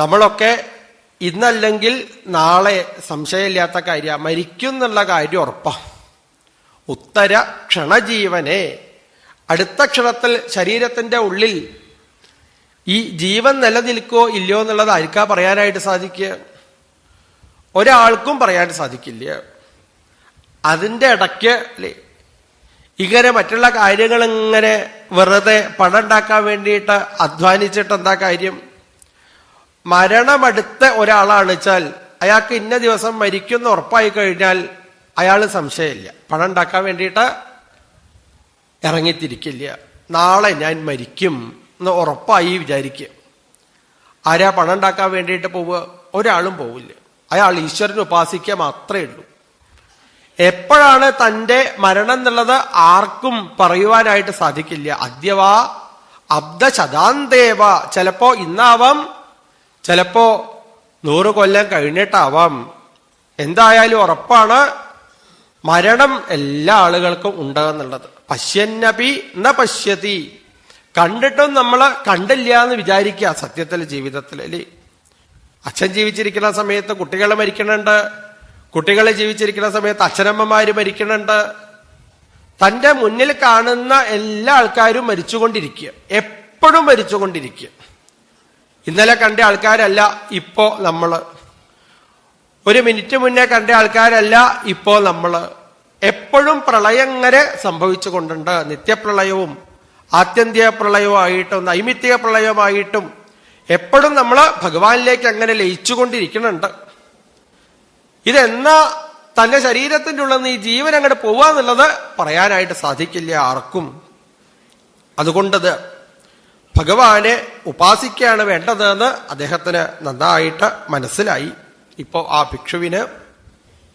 നമ്മളൊക്കെ ഇന്നല്ലെങ്കിൽ നാളെ സംശയമില്ലാത്ത കാര്യം മരിക്കും എന്നുള്ള കാര്യം ഉറപ്പാ. ഉത്തര ക്ഷണജീവനെ, അടുത്ത ക്ഷണത്തിൽ ശരീരത്തിന്റെ ഉള്ളിൽ ഈ ജീവൻ നിലനിൽക്കോ ഇല്ലയോ എന്നുള്ളത് ആർക്കാ പറയാനായിട്ട് സാധിക്കുക? ഒരാൾക്കും പറയാൻ സാധിക്കില്ല. അതിൻ്റെ ഇടയ്ക്ക് അല്ലേ ഇങ്ങനെ മറ്റുള്ള കാര്യങ്ങൾ ഇങ്ങനെ വെറുതെ പണം ഉണ്ടാക്കാൻ വേണ്ടിയിട്ട് അധ്വാനിച്ചിട്ട് എന്താ കാര്യം? മരണമെടുത്ത ഒരാളാണ് വെച്ചാൽ അയാൾക്ക് ഇന്ന ദിവസം മരിക്കുമെന്ന് ഉറപ്പായി കഴിഞ്ഞാൽ അയാൾ സംശയമില്ല, പണം ഉണ്ടാക്കാൻ വേണ്ടിയിട്ട് ഇറങ്ങിത്തിരിക്കില്ല. നാളെ ഞാൻ മരിക്കും എന്ന് ഉറപ്പായി വിചാരിക്കുക. ആരാ പണം ഉണ്ടാക്കാൻ വേണ്ടിയിട്ട് പോവുക? ഒരാളും പോവില്ല. അയാൾ ഈശ്വരനെ ഉപാസിക്കുക മാത്രമേ ഉള്ളൂ. എപ്പോഴാണ് തൻ്റെ മരണം എന്നുള്ളത് ആർക്കും പറയുവാനായിട്ട് സാധിക്കില്ല. അദ്യവാ അബ്ദശതാന്തേവ, ചിലപ്പോ ഇന്നാവാം, ചിലപ്പോ 100 കൊല്ലം കഴിഞ്ഞിട്ടാവാം. എന്തായാലും ഉറപ്പാണ് മരണം എല്ലാ ആളുകൾക്കും ഉണ്ടെന്നുള്ളത്. പശ്യന്നപി ന പശ്യതി, കണ്ടിട്ടും നമ്മൾ കണ്ടില്ല എന്ന് വിചാരിക്കുക സത്യത്തിൽ ജീവിതത്തിൽ അല്ലേ. അച്ഛൻ ജീവിച്ചിരിക്കുന്ന സമയത്ത് കുട്ടികൾ മരിക്കണുണ്ട്, കുട്ടികളെ ജീവിച്ചിരിക്കുന്ന സമയത്ത് അച്ഛനമ്മമാര് മരിക്കണുണ്ട്. തൻ്റെ മുന്നിൽ കാണുന്ന എല്ലാ ആൾക്കാരും മരിച്ചുകൊണ്ടിരിക്കുക, എപ്പോഴും മരിച്ചുകൊണ്ടിരിക്കുക. ഇന്നലെ കണ്ട ആൾക്കാരല്ല ഇപ്പോ നമ്മള്, ഒരു മിനിറ്റ് മുന്നേ കണ്ട ആൾക്കാരല്ല ഇപ്പോ നമ്മള്. എപ്പോഴും പ്രളയം ഇങ്ങനെ സംഭവിച്ചു കൊണ്ടുണ്ട്. നിത്യപ്രളയവും ആത്യന്തിക പ്രളയവുമായിട്ടും നൈമിത്തിക പ്രളയവുമായിട്ടും എപ്പോഴും നമ്മൾ ഭഗവാനിലേക്ക് അങ്ങനെ ലയിച്ചുകൊണ്ടിരിക്കുന്നുണ്ട്. ഇതെന്നാ തന്റെ ശരീരത്തിൻ്റെ ഉള്ളിൽ നിന്ന് ഈ ജീവൻ അങ്ങോട്ട് പോവാന്നുള്ളത് പറയാനായിട്ട് സാധിക്കില്ല ആർക്കും. അതുകൊണ്ടത് ഭഗവാനെ ഉപാസിക്കുകയാണ് വേണ്ടതെന്ന് അദ്ദേഹത്തിന് നന്നായിട്ട് മനസ്സിലായി. ഇപ്പോ ആ ഭിക്ഷുവിന്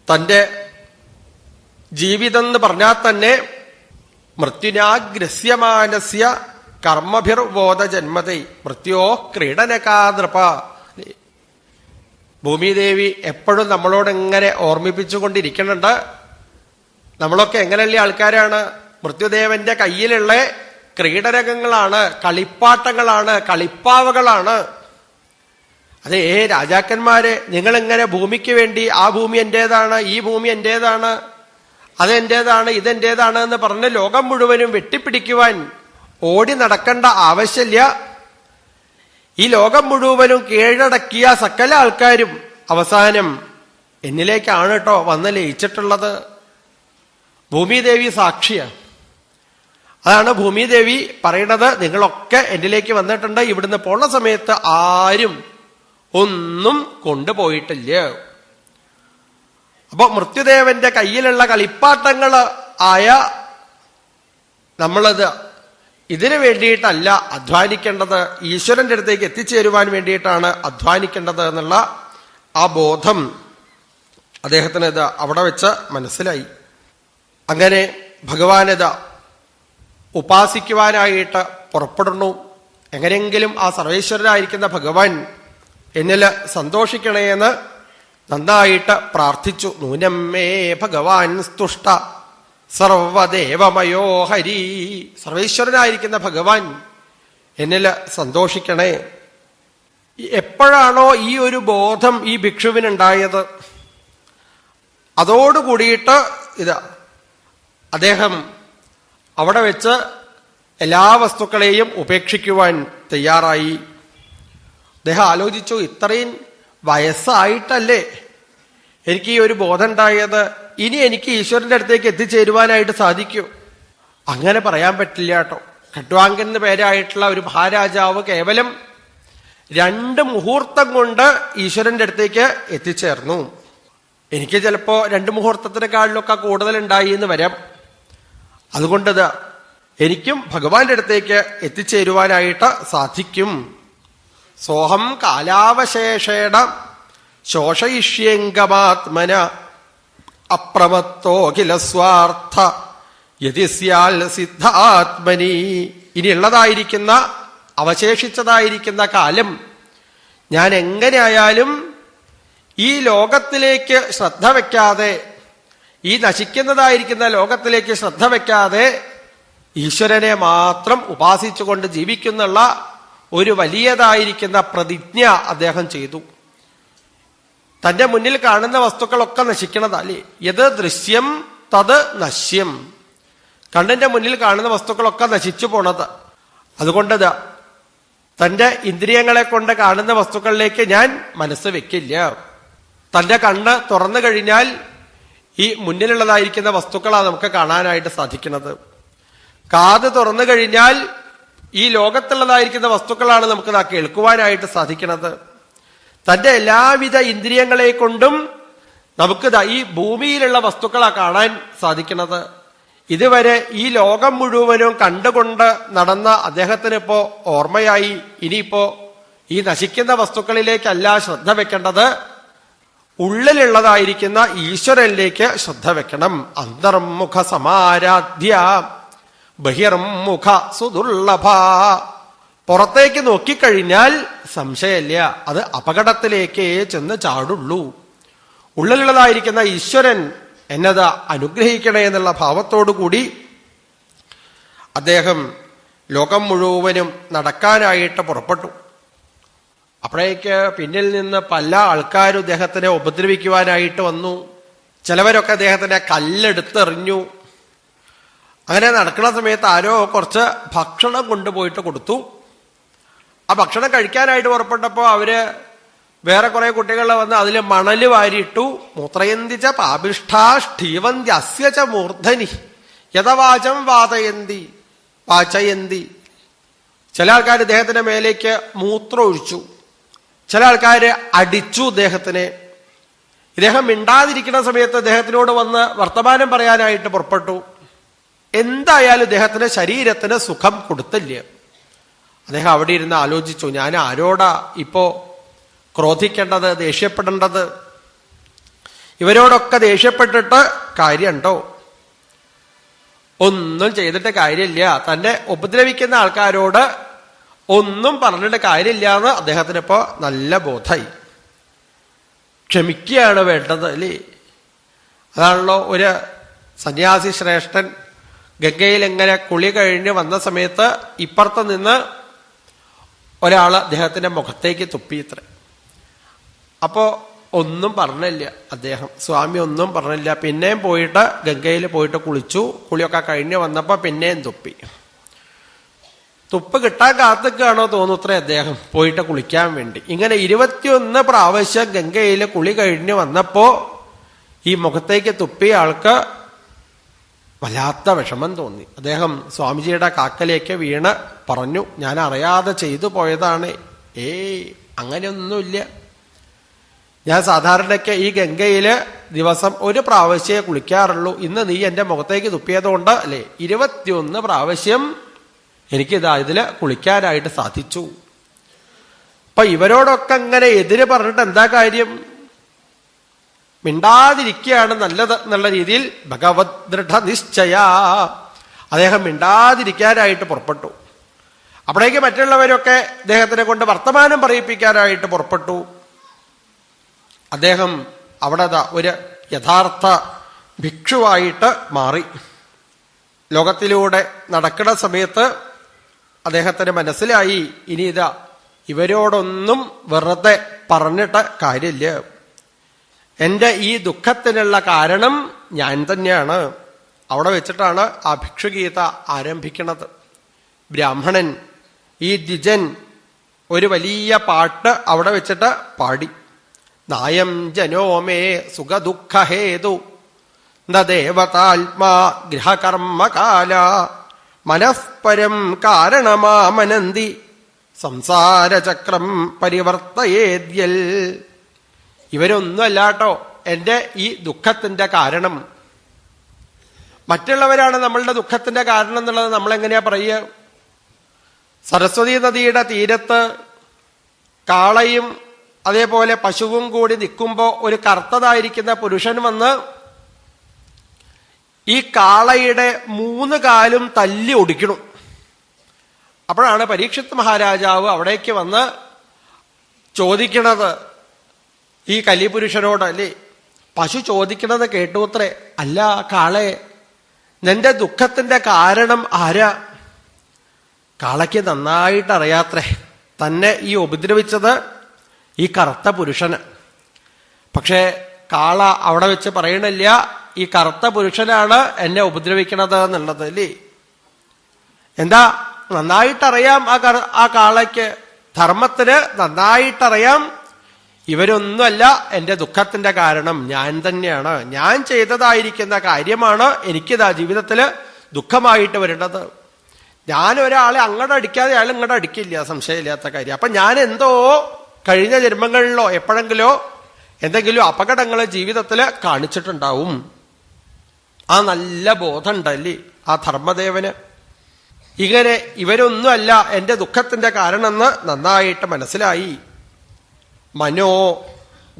തൻ്റെ ജീവിതം എന്ന് പറഞ്ഞാൽ തന്നെ മൃത്യുനാഗ്രസ്യമാനസ്യ കർമ്മഭിർബോധ ജന്മതൈ മൃത്യോ ക്രീഡനകാനൃപ. ഭൂമിദേവി എപ്പോഴും നമ്മളോട് ഇങ്ങനെ ഓർമ്മിപ്പിച്ചുകൊണ്ടിരിക്കുന്നുണ്ട്. നമ്മളൊക്കെ എങ്ങനെയുള്ള ആൾക്കാരാണ്? മൃത്യുദേവന്റെ കയ്യിലുള്ള ക്രീഡനകങ്ങളാണ്, കളിപ്പാട്ടങ്ങളാണ്, കളിപ്പാവകളാണ്. അതേ രാജാക്കന്മാരെ, നിങ്ങളിങ്ങനെ ഭൂമിക്ക് വേണ്ടി ആ ഭൂമി എന്റേതാണ്, ഈ ഭൂമി എന്റേതാണ്, അതെന്റേതാണ്, ഇതെന്റേതാണ് എന്ന് പറഞ്ഞ് ലോകം മുഴുവനും വെട്ടിപ്പിടിക്കുവാൻ ഓടി നടക്കേണ്ട ആവശ്യമില്ല. ഈ ലോകം മുഴുവനും കീഴടക്കിയ സകല ആൾക്കാരും അവസാനം എന്നിലേക്കാണ് കേട്ടോ വന്ന് ലയിച്ചിട്ടുള്ളത്. ഭൂമിദേവി സാക്ഷിയാണ്. അതാണ് ഭൂമിദേവി പറയണത്, നിങ്ങളൊക്കെ എന്നിലേക്ക് വന്നിട്ടുണ്ട്, ഇവിടുന്ന് പോണ സമയത്ത് ആരും ഒന്നും കൊണ്ടുപോയിട്ടില്ല. അപ്പൊ മൃത്യുദേവന്റെ കയ്യിലുള്ള കളിപ്പാട്ടങ്ങൾ ആയ നമ്മളത് ഇതിനു വേണ്ടിയിട്ടല്ല അധ്വാനിക്കേണ്ടത്, ഈശ്വരന്റെ അടുത്തേക്ക് എത്തിച്ചേരുവാൻ വേണ്ടിയിട്ടാണ് അധ്വാനിക്കേണ്ടത് എന്നുള്ള ആ ബോധം അദ്ദേഹത്തിന് ഇത് അവിടെ വെച്ച് മനസ്സിലായി. അങ്ങനെ ഭഗവാനത് ഉപാസിക്കുവാനായിട്ട് പുറപ്പെടുന്നു. എങ്ങനെയെങ്കിലും ആ സർവേശ്വരനായിരിക്കുന്ന ഭഗവാൻ എന്നിൽ സന്തോഷിക്കണേ എന്ന് നന്നായിട്ട് പ്രാർത്ഥിച്ചു. നൂനം മേ ഭഗവാൻ സ്തുഷ്ട സർവദേവമയോ ഹരി. സർവേശ്വരനായിരിക്കുന്ന ഭഗവാൻ എന്നിൽ സന്തോഷിക്കണേ. എപ്പോഴാണോ ഈ ഒരു ബോധം ഈ ഭിക്ഷുവിനുണ്ടായത്, അതോടുകൂടിയിട്ട് അദ്ദേഹം അവിടെ വെച്ച് എല്ലാ വസ്തുക്കളെയും ഉപേക്ഷിക്കുവാൻ തയ്യാറായി. അദ്ദേഹം ആലോചിച്ചു, ഇത്രയും വയസ്സായിട്ടല്ലേ എനിക്ക് ഈ ഒരു ബോധം ഉണ്ടായത്, ഇനി എനിക്ക് ഈശ്വരന്റെ അടുത്തേക്ക് എത്തിച്ചേരുവാനായിട്ട് സാധിക്കൂ? അങ്ങനെ പറയാൻ പറ്റില്ല കേട്ടോ. ഖട്വാങ്കൻ എന്ന് പേരായിട്ടുള്ള ഒരു മഹാരാജാവ് കേവലം 2 മുഹൂർത്തം കൊണ്ട് ഈശ്വരന്റെ അടുത്തേക്ക് എത്തിച്ചേർന്നു. എനിക്ക് ചിലപ്പോ 2 മുഹൂർത്തത്തിനെക്കാളിലൊക്കെ കൂടുതൽ ഉണ്ടായി എന്ന് വരാം. അതുകൊണ്ടത് എനിക്കും ഭഗവാന്റെ അടുത്തേക്ക് എത്തിച്ചേരുവാനായിട്ട് സാധിക്കും. സോഹം കാലാവശേഷേണ ശോഷയിഷ്യംഗമാത്മന അപ്രമത്തോ കില സ്വാർത്ഥ യതിസ്യാൽ സിദ്ധാത്മനി. ഇനിയുള്ളതായിരിക്കുന്ന അവശേഷിച്ചതായിരിക്കുന്ന കാലം ഞാൻ എങ്ങനെയായാലും ഈ ലോകത്തിലേക്ക് ശ്രദ്ധ വയ്ക്കാതെ, ഈ നശിക്കുന്നതായിരിക്കുന്ന ലോകത്തിലേക്ക് ശ്രദ്ധ വയ്ക്കാതെ ഈശ്വരനെ മാത്രം ഉപാസിച്ചുകൊണ്ട് ജീവിക്കുന്നുള്ള ഒരു വലിയതായിരിക്കുന്ന പ്രതിജ്ഞ അദ്ദേഹം ചെയ്തു. തന്റെ മുന്നിൽ കാണുന്ന വസ്തുക്കളൊക്കെ നശിക്കണതാ അല്ലേ? യത് ദൃശ്യം തത് നശ്യം. കണ്ണിന്റെ മുന്നിൽ കാണുന്ന വസ്തുക്കളൊക്കെ നശിച്ചു പോണത്. അതുകൊണ്ടത് തന്റെ ഇന്ദ്രിയങ്ങളെ കൊണ്ട് കാണുന്ന വസ്തുക്കളിലേക്ക് ഞാൻ മനസ്സ് വെക്കില്ല. തന്റെ കണ്ണ് തുറന്നു കഴിഞ്ഞാൽ ഈ മുന്നിലുള്ളതായിരിക്കുന്ന വസ്തുക്കളാണ് നമുക്ക് കാണാനായിട്ട് സാധിക്കുന്നത്. കാത് തുറന്നു കഴിഞ്ഞാൽ ഈ ലോകത്തുള്ളതായിരിക്കുന്ന വസ്തുക്കളാണ് നമുക്ക് കേൾക്കുവാനായിട്ട് സാധിക്കുന്നത്. തന്റെ എല്ലാവിധ ഇന്ദ്രിയങ്ങളെ കൊണ്ടും നമുക്ക് ഈ ഭൂമിയിലുള്ള വസ്തുക്കളാ കാണാൻ സാധിക്കുന്നത്. ഇതുവരെ ഈ ലോകം മുഴുവനും കണ്ടുകൊണ്ട് നടന്ന അദ്ദേഹത്തിന് ഇപ്പോ ഓർമ്മയായി, ഇനിയിപ്പോ ഈ നശിക്കുന്ന വസ്തുക്കളിലേക്കല്ല ശ്രദ്ധ വെക്കേണ്ടത്, ഉള്ളിലുള്ളതായിരിക്കുന്ന ഈശ്വരനിലേക്ക് ശ്രദ്ധ വെക്കണം. അന്തർമുഖ സമാരാധ്യ ബഹിർമുഖ സുദുർലഭ. പുറത്തേക്ക് നോക്കിക്കഴിഞ്ഞാൽ സംശയമില്ല, അത് അപകടത്തിലേക്കേ ചെന്ന് ചാടുള്ളൂ. ഉള്ളിലുള്ളതായിരിക്കുന്ന ഈശ്വരൻ എന്നത് അനുഗ്രഹിക്കണേ എന്നുള്ള ഭാവത്തോടുകൂടി അദ്ദേഹം ലോകം മുഴുവനും നടക്കാനായിട്ട് പുറപ്പെട്ടു. അപ്പോഴേക്ക് പിന്നിൽ നിന്ന് പല ആൾക്കാരും അദ്ദേഹത്തിനെ ഉപദ്രവിക്കുവാനായിട്ട് വന്നു. ചിലവരൊക്കെ അദ്ദേഹത്തിനെ കല്ലെടുത്തെറിഞ്ഞു. അങ്ങനെ നടക്കുന്ന സമയത്ത് ആരോ കുറച്ച് ഭക്ഷണം കൊണ്ടുപോയിട്ട് കൊടുത്തു. ആ ഭക്ഷണം കഴിക്കാനായിട്ട് പുറപ്പെട്ടപ്പോൾ അവര് വേറെ കുറെ കുട്ടികളെ വന്ന് അതിൽ മണല് വാരിയിട്ടു. മൂത്രയന്തിച്ച പാപിഷ്ഠാഷ്ഠീവന്തി അസ്യച മൂർധനി യഥവാചം വാചയന്തി. ചില ആൾക്കാർ ഇദ്ദേഹത്തിന്റെ മേലേക്ക് മൂത്രം ഒഴിച്ചു, ചില ആൾക്കാര് അടിച്ചു ഇദ്ദേഹത്തിനെ. ഇദ്ദേഹം മിണ്ടാതിരിക്കുന്ന സമയത്ത് ഇദ്ദേഹത്തിനോട് വന്ന് വർത്തമാനം പറയാനായിട്ട് പുറപ്പെട്ടു. എന്തായാലും ഇദ്ദേഹത്തിന്റെ ശരീരത്തിന് സുഖം കൊടുത്തില്ല. അദ്ദേഹം അവിടെ ഇരുന്ന് ആലോചിച്ചു, ഞാൻ ആരോടാ ഇപ്പോ ക്രോധിക്കേണ്ടത്, ദേഷ്യപ്പെടേണ്ടത്? ഇവരോടൊക്കെ ദേഷ്യപ്പെട്ടിട്ട് കാര്യമുണ്ടോ? ഒന്നും ചെയ്തിട്ട് കാര്യമില്ല. തന്നെ ഉപദ്രവിക്കുന്ന ആൾക്കാരോട് ഒന്നും പറഞ്ഞിട്ട് കാര്യമില്ല എന്ന് അദ്ദേഹത്തിന് ഇപ്പോ നല്ല ബോധമായി. ക്ഷമിക്കുകയാണ് വേണ്ടത് അല്ലേ? അതാണല്ലോ ഒരു സന്യാസി ശ്രേഷ്ഠൻ ഗംഗയിൽ എങ്ങനെ കുളി കഴിഞ്ഞ് വന്ന സമയത്ത് ഇപ്പുറത്ത് നിന്ന് ഒരാള് അദ്ദേഹത്തിന്റെ മുഖത്തേക്ക് തുപ്പിയിത്ര. അപ്പോ ഒന്നും പറഞ്ഞില്ല അദ്ദേഹം, സ്വാമി ഒന്നും പറഞ്ഞില്ല. പിന്നെയും പോയിട്ട് ഗംഗയിൽ പോയിട്ട് കുളിച്ചു. കുളിയൊക്കെ കഴിഞ്ഞ് വന്നപ്പോ പിന്നെയും തുപ്പി. തുപ്പ് കിട്ടാൻ കാത്തുക്കാണോ തോന്നുത്രേ അദ്ദേഹം പോയിട്ട് കുളിക്കാൻ വേണ്ടി. ഇങ്ങനെ 21 പ്രാവശ്യം ഗംഗയിൽ കുളി കഴിഞ്ഞ് വന്നപ്പോ ഈ മുഖത്തേക്ക് തുപ്പിയ ആൾക്ക് വല്ലാത്ത വിഷമം തോന്നി. അദ്ദേഹം സ്വാമിജിയുടെ കാക്കലേക്ക് വീണ് പറഞ്ഞു, ഞാൻ അറിയാതെ ചെയ്തു പോയതാണ്. അങ്ങനെയൊന്നുമില്ല. ഞാൻ സാധാരണയ്ക്ക് ഈ ഗംഗയില് ദിവസം 1 പ്രാവശ്യമേ കുളിക്കാറുള്ളൂ. ഇന്ന് നീ എന്റെ മുഖത്തേക്ക് തുപ്പിയതുകൊണ്ട് അല്ലേ 21 പ്രാവശ്യം എനിക്കിതാ ഇതില് കുളിക്കാനായിട്ട് സാധിച്ചു. അപ്പൊ ഇവരോടൊക്കെ അങ്ങനെ എതിര് പറഞ്ഞിട്ട് എന്താ കാര്യം? മിണ്ടാതിരിക്കുകയാണ് നല്ലത് എന്നുള്ള രീതിയിൽ ഭഗവത് ദൃഢനിശ്ചയ അദ്ദേഹം മിണ്ടാതിരിക്കാനായിട്ട് പുറപ്പെട്ടു. അപ്പോഴേക്ക് മറ്റുള്ളവരൊക്കെ അദ്ദേഹത്തിനെ കൊണ്ട് വർത്തമാനം പറയിപ്പിക്കാനായിട്ട് പുറപ്പെട്ടു. അദ്ദേഹം അവിടെ ഒരു യഥാർത്ഥ ഭിക്ഷുവായിട്ട് മാറി. ലോകത്തിലൂടെ നടക്കുന്ന സമയത്ത് അദ്ദേഹത്തിന് മനസ്സിലായി, ഇനി ഇവരോടൊന്നും വെറുതെ പറഞ്ഞിട്ട് കാര്യമില്ല. എന്റെ ഈ ദുഃഖത്തിനുള്ള കാരണം ഞാൻ തന്നെയാണ്. അവിടെ വെച്ചിട്ടാണ് ആ ഭിക്ഷുഗീത ആരംഭിക്കുന്നത്. ബ്രാഹ്മണൻ ഈ ദ്വിജൻ ഒരു വലിയ പാട്ട് അവിടെ വെച്ചിട്ട് പാടി. നായം ജനോമേ സുഖദുഃഖഹേതു ദേവതാത്മാ ഗൃഹകർമ്മകാല മനഃപരം കാരണമാമനന്തി സംസാരചക്രം പരിവർത്തയേദ്യൽ. ഇവരൊന്നുമല്ലാട്ടോ എന്റെ ഈ ദുഃഖത്തിന്റെ കാരണം. മറ്റുള്ളവരാണ് നമ്മളുടെ ദുഃഖത്തിന്റെ കാരണം എന്നുള്ളത് നമ്മളെങ്ങനെയാ പറയുക? സരസ്വതി നദിയുടെ തീരത്ത് കാളയും അതേപോലെ പശുവും കൂടി നിൽക്കുമ്പോ ഒരു കറുത്തതായിരിക്കുന്ന പുരുഷൻ വന്ന് ഈ കാളയുടെ 3 കാലും തല്ലി ഒടിക്കണം. അപ്പോഴാണ് പരീക്ഷിത് മഹാരാജാവ് അവിടേക്ക് വന്ന് ചോദിക്കണത് ഈ കലിപുരുഷനോട് അല്ലേ. പശു ചോദിക്കണത് കേട്ടുത്രേ, അല്ല കാളെ, നിന്റെ ദുഃഖത്തിന്റെ കാരണം ആരാ? കാളയ്ക്ക് നന്നായിട്ട് അറിയാത്രേ തന്നെ ഈ ഉപദ്രവിച്ചത് ഈ കറുത്ത പുരുഷന്. പക്ഷേ കാള അവിടെ വെച്ച് പറയണില്ല ഈ കറുത്ത പുരുഷനാണ് എന്നെ ഉപദ്രവിക്കണത് എന്നുള്ളത് അല്ലേ. എന്താ, നന്നായിട്ടറിയാം ആ കാളയ്ക്ക്, ധർമ്മത്തിന് നന്നായിട്ടറിയാം ഇവരൊന്നുമല്ല എന്റെ ദുഃഖത്തിന്റെ കാരണം, ഞാൻ തന്നെയാണ്, ഞാൻ ചെയ്തതായിരിക്കുന്ന കാര്യമാണ് എനിക്കിതാ ജീവിതത്തില് ദുഃഖമായിട്ട് വരുന്നത്. ഞാൻ ഒരാളെ അങ്ങോട്ട് അടിക്കാതെ അയാൾ ഇങ്ങോട്ട് അടിക്കില്ല, സംശയമില്ലാത്ത കാര്യം. അപ്പൊ ഞാൻ എന്തോ കഴിഞ്ഞ ജന്മങ്ങളിലോ എപ്പോഴെങ്കിലോ എന്തെങ്കിലും അപകടങ്ങൾ ജീവിതത്തിൽ കാണിച്ചിട്ടുണ്ടാവും. ആ നല്ല ബോധമുണ്ടല്ലേ ആ ധർമ്മദേവന്. ഇങ്ങനെ ഇവരൊന്നുമല്ല എന്റെ ദുഃഖത്തിന്റെ കാരണമെന്ന് നന്നായിട്ട് മനസ്സിലായി. മനോ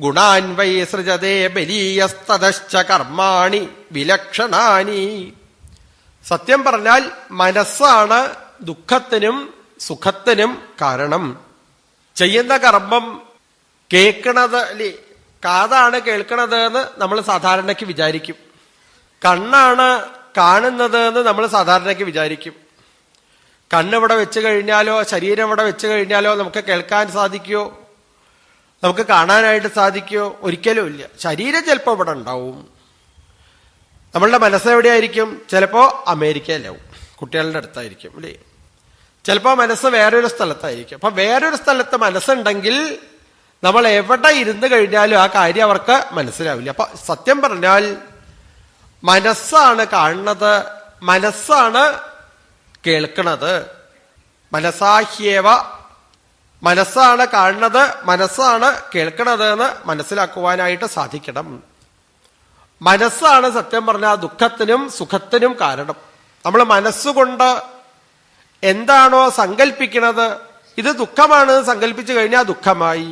ഗുണാൻവൈ സൃജതേ ബലീയസ്തതശ്ച കർമാണി വിലക്ഷണാനി. സത്യം പറഞ്ഞാൽ മനസ്സാണ് ദുഃഖത്തിനും സുഖത്തിനും കാരണം. ചെയ്യുന്ന കർമ്മം കേൾക്കണത് അല്ലേ, കാതാണ് കേൾക്കണത് എന്ന് നമ്മൾ സാധാരണയ്ക്ക് വിചാരിക്കും. കണ്ണാണ് കാണുന്നത് എന്ന് നമ്മൾ സാധാരണയ്ക്ക് വിചാരിക്കും. കണ്ണിവിടെ വെച്ച് കഴിഞ്ഞാലോ ശരീരം ഇവിടെ വെച്ച് കഴിഞ്ഞാലോ നമുക്ക് കേൾക്കാൻ സാധിക്കുമോ, നമുക്ക് കാണാനായിട്ട് സാധിക്കുമോ? ഒരിക്കലും ഇല്ല. ശരീരം ചിലപ്പോൾ ഇവിടെ ഉണ്ടാവും, നമ്മളുടെ മനസ്സെവിടെയായിരിക്കും? ചിലപ്പോ അമേരിക്കയിലാവും, കുട്ടികളുടെ അടുത്തായിരിക്കും അല്ലേ. ചിലപ്പോ മനസ്സ് വേറൊരു സ്ഥലത്തായിരിക്കും. അപ്പൊ വേറൊരു സ്ഥലത്ത് മനസ്സുണ്ടെങ്കിൽ നമ്മൾ എവിടെ ഇരുന്ന് കഴിഞ്ഞാലും ആ കാര്യം അവർക്ക് മനസ്സിലാവില്ല. അപ്പൊ സത്യം പറഞ്ഞാൽ മനസ്സാണ് കാണുന്നത്, മനസ്സാണ് കേൾക്കണത്. മനസാഹ്യേവ, മനസ്സാണ് കാണുന്നത്, മനസ്സാണ് കേൾക്കണത് എന്ന് മനസ്സിലാക്കുവാനായിട്ട് സാധിക്കണം. മനസ്സാണ് സത്യം പറഞ്ഞാൽ ദുഃഖത്തിനും സുഖത്തിനും കാരണം. നമ്മൾ മനസ്സുകൊണ്ട് എന്താണോ സങ്കല്പിക്കുന്നത്, ഇത് ദുഃഖമാണ് സങ്കല്പിച്ചു കഴിഞ്ഞാൽ ദുഃഖമായി,